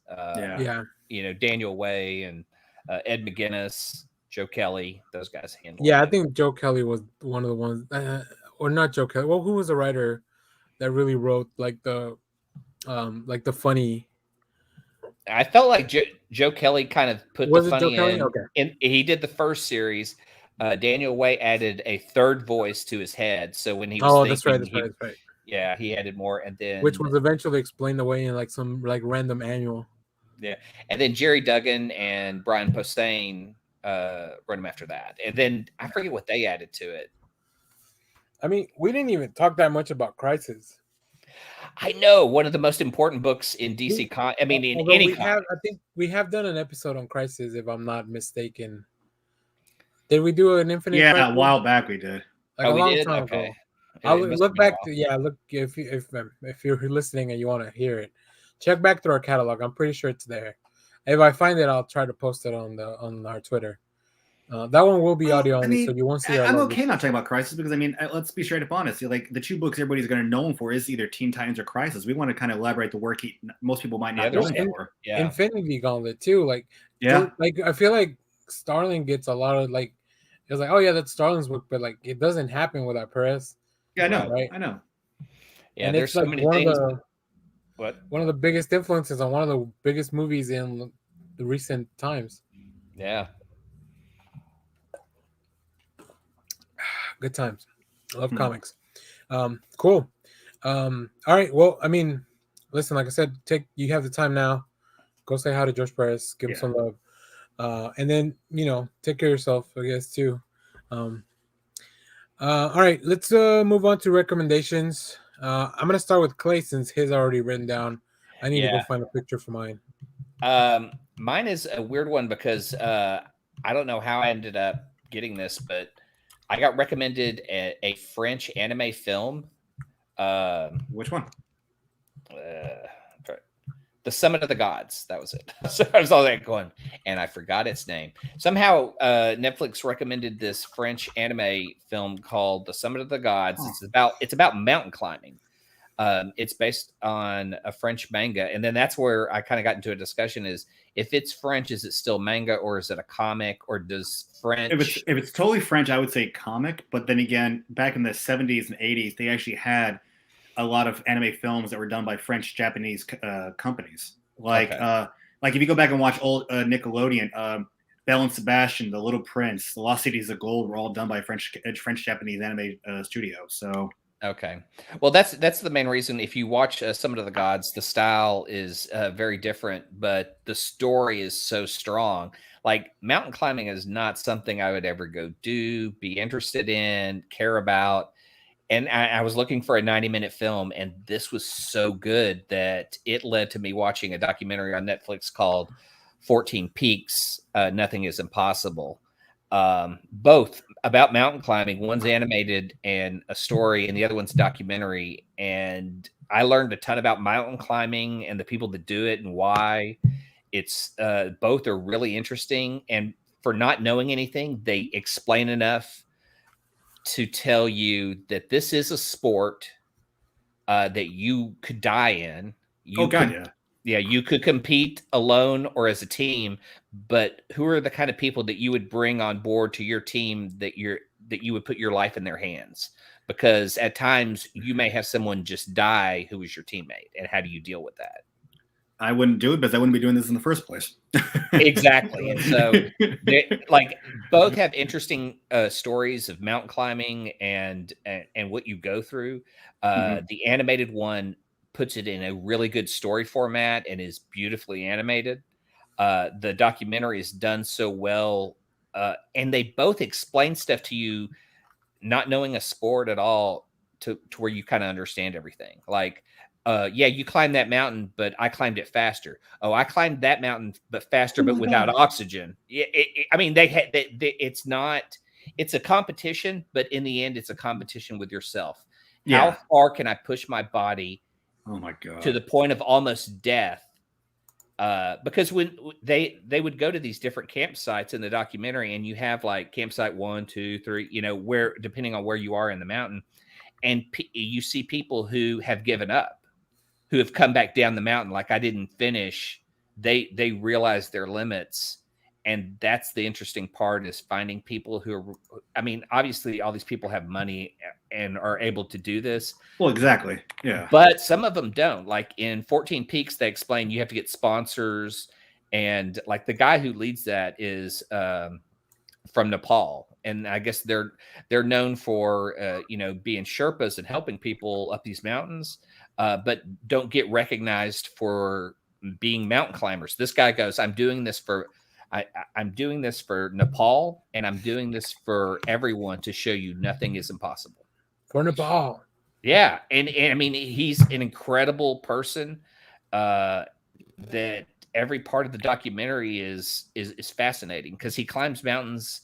Daniel Way and Ed McGuinness, Joe Kelly, those guys handled it. I think Joe Kelly was one of the ones, or not Joe Kelly. Well, who was the writer that really wrote like the funny? I felt like Joe Kelly kind of put the funny in. Okay. And he did the first series. Daniel Way added a third voice to his head, so when he was that's right. Yeah, he added more, and then which was eventually explained away in like some like random annual. Yeah, and then Jerry Duggan and Brian Posehn wrote him after that, and then I forget what they added to it. I mean, we didn't even talk that much about Crisis. I know, one of the most important books in DC. I think we have done an episode on Crisis, if I'm not mistaken. Did we do an Infinite? Yeah, Crisis? a while back we did. Like a long time ago. I'll look back to look if you're listening and you want to hear it, check back through our catalog. I'm pretty sure it's there. If I find it, I'll try to post it on our Twitter. That one will be audio only, so you won't see. I'm okay not talking about Crisis because let's be straight up honest. Like the two books everybody's going to know him for is either Teen Titans or Crisis. We want to kind of elaborate the work most people might not know him for. Yeah. Infinity Gauntlet too. Like I feel like Starling gets a lot of like. It's like, oh yeah, that's Starling's book, but like it doesn't happen without Perez. Yeah, I know. Right? I know. Yeah, and there's so many things. One of the biggest influences on one of the biggest movies in the recent times. Yeah. Good times. I love comics. Cool. All right. Well, I mean, listen, like I said, you have the time now. Go say hi to George Perez. Give him some love. And then, take care of yourself, I guess, too. All right. Let's move on to recommendations. I'm going to start with Clay since his already written down. I need to go find a picture for mine. Mine is a weird one because I don't know how I ended up getting this, but I got recommended a French anime film. Which one? The Summit of the Gods. That was it. So I was all that going, and I forgot its name. Somehow Netflix recommended this French anime film called The Summit of the Gods. It's about mountain climbing. It's based on a French manga, and then that's where I kind of got into a discussion: is if it's French, is it still manga, or is it a comic, or does French? If it's totally French, I would say comic. But then again, back in the 70s and 80s, they actually had a lot of anime films that were done by French Japanese companies. Like if you go back and watch old Nickelodeon, Belle and Sebastian, The Little Prince, The Lost Cities of Gold were all done by French Japanese anime studio. So. Okay. Well, that's the main reason. If you watch Summit of the Gods, the style is very different, but the story is so strong. Like mountain climbing is not something I would ever go do, be interested in, care about. And I was looking for a 90-minute film, and this was so good that it led to me watching a documentary on Netflix called 14 Peaks, Nothing is Impossible. Both about mountain climbing. One's animated and a story, and the other one's documentary. And I learned a ton about mountain climbing and the people that do it and why. It's both are really interesting, and for not knowing anything, they explain enough to tell you that this is a sport that you could die in. You could compete alone or as a team, but who are the kind of people that you would bring on board to your team that you would put your life in their hands? Because at times you may have someone just die who was your teammate, and how do you deal with that? I wouldn't do it because I wouldn't be doing this in the first place. Exactly. And so both have interesting stories of mountain climbing and what you go through. The animated one puts it in a really good story format and is beautifully animated. The documentary is done so well, and they both explain stuff to you, not knowing a sport at all, to where you kind of understand everything. Like, you climbed that mountain, but I climbed it faster. Oh, I climbed that mountain, but faster, but without oxygen. It's a competition, but in the end, it's a competition with yourself. Yeah. How far can I push my body? Oh my God. To the point of almost death. Because when they would go to these different campsites in the documentary, and you have like campsite 1, 2, 3, where, depending on where you are in the mountain. and you see people who have given up, who have come back down the mountain. Like, I didn't finish. They realize their limits. And that's the interesting part, is finding people who are, I mean, obviously all these people have money and are able to do this. Well, exactly. Yeah. But some of them don't. Like in 14 Peaks, they explain you have to get sponsors. And like the guy who leads that is from Nepal. And I guess they're known for, being Sherpas and helping people up these mountains, but don't get recognized for being mountain climbers. This guy goes, I'm doing this for Nepal, and I'm doing this for everyone to show you nothing is impossible. For Nepal. Yeah. And I mean, he's an incredible person that every part of the documentary is fascinating, because he climbs mountains.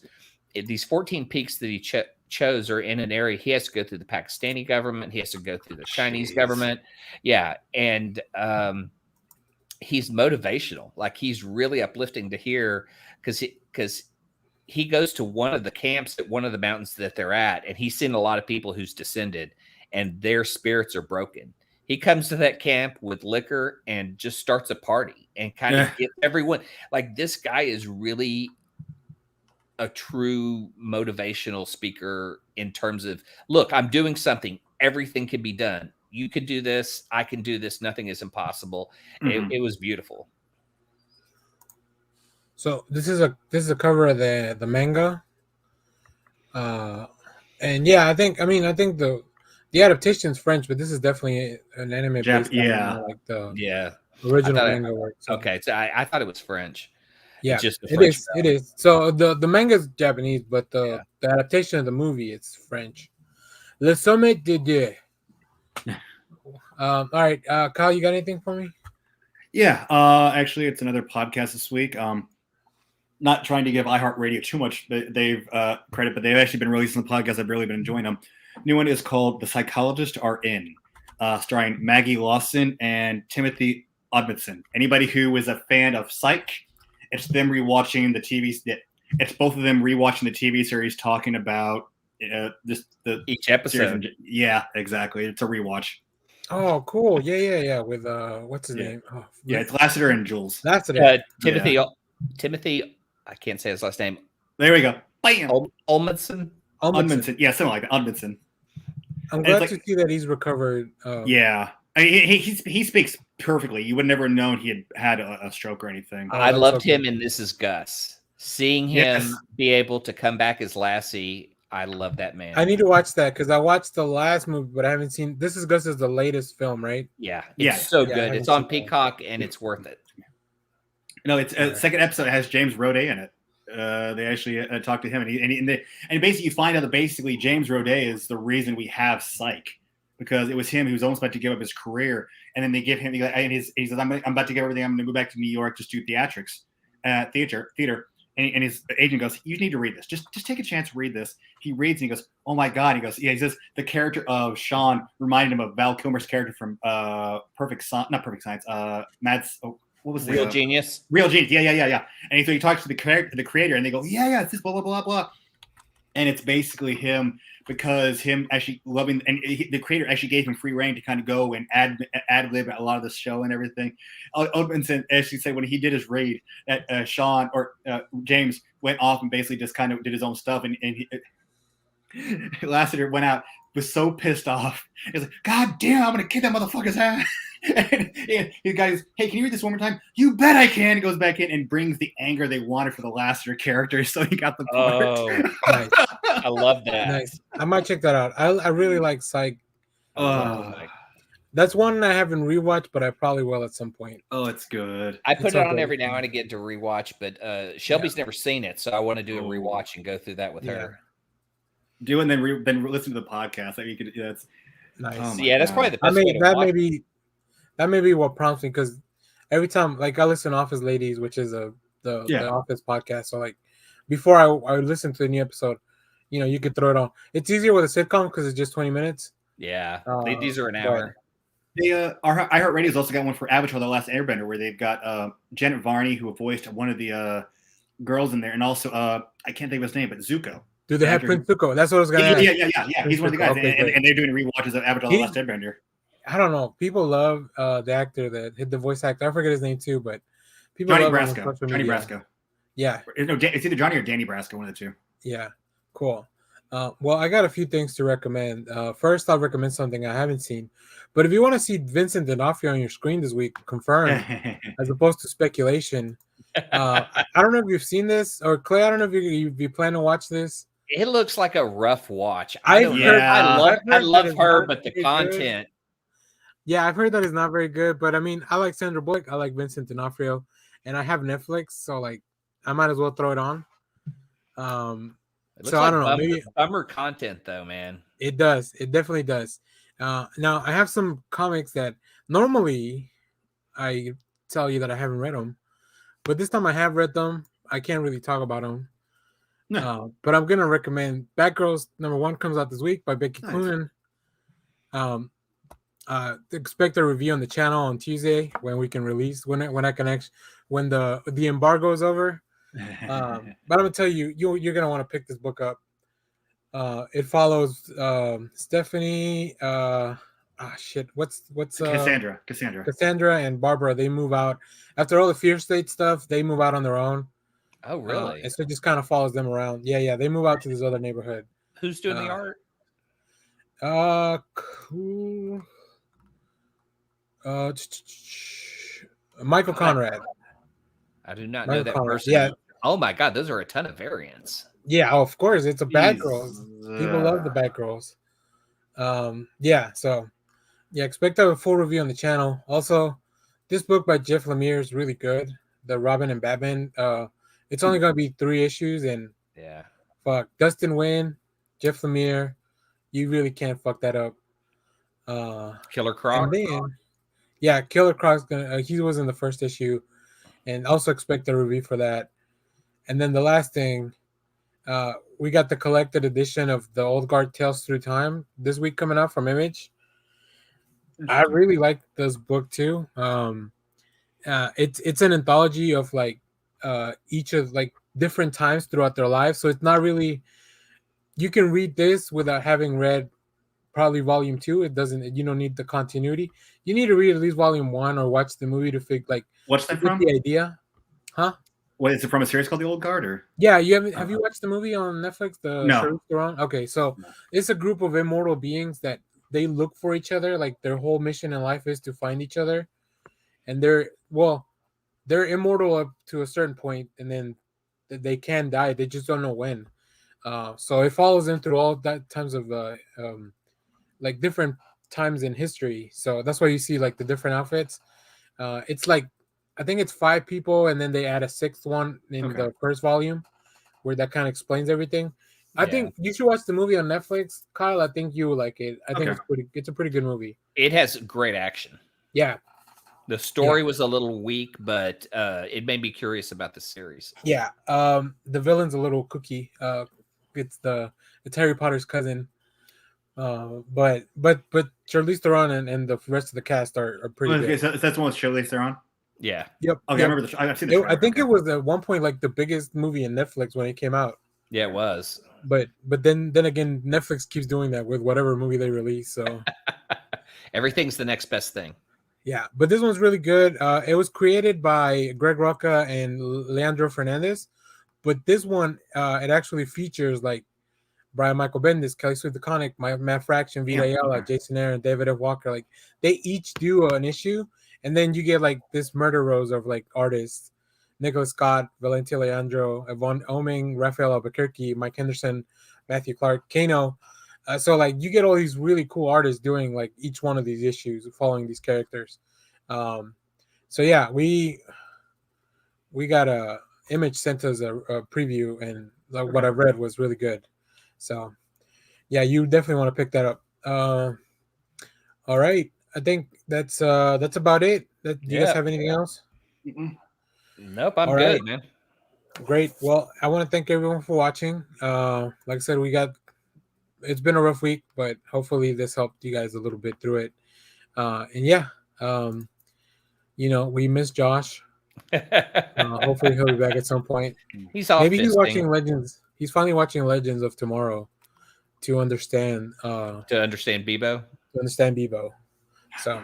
These 14 peaks that he chose are in an area he has to go through the Pakistani government. He has to go through the Chinese government. Yeah. And, he's motivational. Like, he's really uplifting to hear, because he goes to one of the camps at one of the mountains that they're at, and he's seen a lot of people who's descended and their spirits are broken. He comes to that camp with liquor and just starts a party and kind of gets everyone. Like, this guy is really a true motivational speaker in terms of, look, I'm doing something. Everything can be done. You could do this. I can do this. Nothing is impossible. Mm-hmm. It was beautiful. So this is a cover of the manga. And yeah, I think the adaptation is French, but this is definitely an anime based on like the original manga work. So. Okay, so I thought it was French. Yeah, it is. So the manga is Japanese, but the adaptation of the movie is French. Le Sommet de Dieu. All right, Kyle, you got anything for me? Yeah, actually, it's another podcast this week. Not trying to give iHeartRadio too much they've credit, but they've actually been releasing the podcast. I've really been enjoying them. New one is called The Psychologists Are In, starring Maggie Lawson and Timothy Odmondson. Anybody who is a fan of Psych, it's them rewatching the TV. It's both of them rewatching the TV series, talking about each episode. Yeah, exactly. It's a rewatch. Oh, cool. Yeah. With what's his name? Oh, yeah, it's Lassiter and Jules. Lassiter. Timothy. I can't say his last name. There we go. Bam. Olmondson. Yeah, something like that. Olmondson. I'm glad to see that he's recovered. Yeah, I mean, he speaks perfectly. You would never have known he had a stroke or anything. I loved him in This Is Gus. Seeing him be able to come back as Lassie, I love that man. I need to watch that because I watched the last movie, but I haven't seen. This Is Gus is the latest film, right? Yeah, it's so good. It's on Peacock and it's worth it. No, it's second episode. It has James Roday in it. They actually talked to him, and basically you find out that basically James Roday is the reason we have Psych, because it was him who was almost about to give up his career, and then they give him and he says, I'm about to give everything. I'm going to go back to New York, just do theatrics, theater. And his agent goes, you need to read this. Just take a chance to read this. He reads and he goes, oh my God. He goes, yeah. He says the character of Sean reminded him of Val Kilmer's character from not Perfect Science. What was Real Genius? Real Genius. Yeah. And so he talks to the creator, and they go, yeah, it's this blah, blah, blah, blah. And it's basically him, because him actually loving, and the creator actually gave him free reign to kind of go and ad-lib a lot of the show and everything. Odinson actually said when he did his raid that Sean or James went off and basically just kind of did his own stuff, and Lassiter went out, was so pissed off. He was like, God damn, I'm going to kick that motherfucker's ass. And the guy goes, hey, can you read this one more time? You bet I can. He goes back in and brings the anger they wanted for the Lassiter character, so he got the part. Oh, nice. I love that. Nice. I might check that out. I really like Psych. That's one I haven't rewatched, but I probably will at some point. Oh, it's good. I put it on every now and again to rewatch, but Shelby's never seen it, so I want to do a rewatch and go through that with her. Do and then listen to the podcast. I mean, that's nice. Oh that's probably the best way to watch. That may be what prompts me, because every time, like, I listen to Office Ladies, which is the Office podcast. So, like, before I listen to a new episode, you could throw it on. It's easier with a sitcom because it's just 20 minutes. Yeah, these are an hour. iHeartRadio's also got one for Avatar: The Last Airbender, where they've got Janet Varney, who voiced one of the girls in there, and also I can't think of his name, but Zuko. Do they have Prince Zuko? That's what I was gonna ask. Yeah. He's one of the guys, and they're doing rewatches of Avatar: The Last Airbender. I don't know. People love the actor that hit the voice actor. I forget his name too, but people Johnny love Brasco. Johnny Brasco. Yeah. No, it's either Johnny or Danny Brasco, one of the two. Yeah. Cool. Well, I got a few things to recommend. First, I'll recommend something I haven't seen. But if you want to see Vincent D'Onofrio on your screen this week, confirmed, as opposed to speculation, I don't know if you've seen this, or Clay, I don't know if you plan to watch this. It looks like a rough watch. I love her, but the content. Good. Yeah, I've heard that it's not very good, but I mean, I like Sandra Bullock, I like Vincent D'Onofrio, and I have Netflix, so like, I might as well throw it on. So I don't know. Maybe bummer content though, man. It does. It definitely does. Now I have some comics that normally I tell you that I haven't read them, but this time I have read them. I can't really talk about them. No. But I'm gonna recommend Batgirls #1 comes out this week by Becky Cloonan. Expect a review on the channel on Tuesday when we can release when the embargo is over. But I'm gonna tell you, you're gonna want to pick this book up. It follows Stephanie. What's Cassandra and Barbara. They move out after all the Fear State stuff. They move out on their own. Oh, really? And so it just kind of follows them around. Yeah. They move out to this other neighborhood. Who's doing the art? Cool. Michael Conrad. I do not know that person. Yeah. Oh my God, those are a ton of variants. Yeah, of course. It's a Batgirls. People love the Batgirls. Expect a full review on the channel. Also, this book by Jeff Lemire is really good. The Robin and Batman. It's only gonna be 3 issues, and fuck Dustin Nguyen, Jeff Lemire. You really can't fuck that up. Killer Croc. Killer Croc's gonna. He was in the first issue, and also expect a review for that. And then the last thing, we got the collected edition of the Old Guard Tales Through Time this week coming out from Image. I really like this book too. It's an anthology of like each of like different times throughout their lives. So it's not really. You can read this without having read probably volume 2. It doesn't. You don't need the continuity. You need to read at least volume 1 or watch the movie to figure like. What's that from? The idea, huh? What is it from? A series called The Old Guard, or? Yeah, you haven't. Have you watched the movie on Netflix? No. Okay, so it's a group of immortal beings that they look for each other. Like their whole mission in life is to find each other, and they're immortal up to a certain point, and then they can die. They just don't know when. So it follows them through all that times of like different times in history. So that's why you see like the different outfits. It's like I think it's 5 people, and then they add a 6th one in the first volume, where that kind of explains everything. I think you should watch the movie on Netflix, Kyle. I think you will like it. I think it's a pretty good movie. It has great action. Yeah. The story was a little weak, but it made me curious about the series. Yeah. The villain's a little kooky. It's Harry Potter's cousin. But Charlize Theron and the rest of the cast are pretty good. So that's the one with Charlize Theron? Yeah. Yep. Okay, yep. I remember I've seen the I think it was at one point like the biggest movie in Netflix when it came out. Yeah, it was. But then again, Netflix keeps doing that with whatever movie they release. So everything's the next best thing. Yeah, but this one's really good. It was created by Greg Rucka and Leandro Fernandez, but this one it actually features like Brian Michael Bendis, Kelly Sue DeConnick, Matt Fraction, Vita Ayala, Jason Aaron, David F. Walker. Like they each do an issue, and then you get like this murder rows of like artists: Nicholas Scott, Valentia Leandro, Yvonne Oming, Raphael Albuquerque, Mike Henderson, Matthew Clark, Kano. So like you get all these really cool artists doing like each one of these issues, following these characters. So yeah, we got a Image sent us a preview, and like what I've read was really good. So yeah, you definitely want to pick that up. All right, I think that's about it. Do you guys have anything else? Nope, I'm good, man. Great. Well, I want to thank everyone for watching. Like I said, it's been a rough week, but hopefully this helped you guys a little bit through it. We miss Josh. Hopefully he'll be back at some point. He's off. Maybe he's watching Legends. he's finally watching Legends of Tomorrow to understand Bebo. To understand Bebo. So,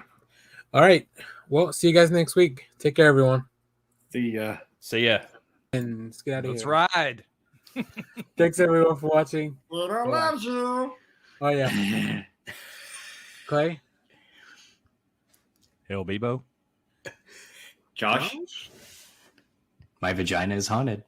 all right. Well, see you guys next week. Take care, everyone. See ya. And let's get out of Let's here. ride. Thanks everyone for watching. Twitter loves you. Oh yeah. Clay. Hell, Bebo. Josh. My vagina is haunted.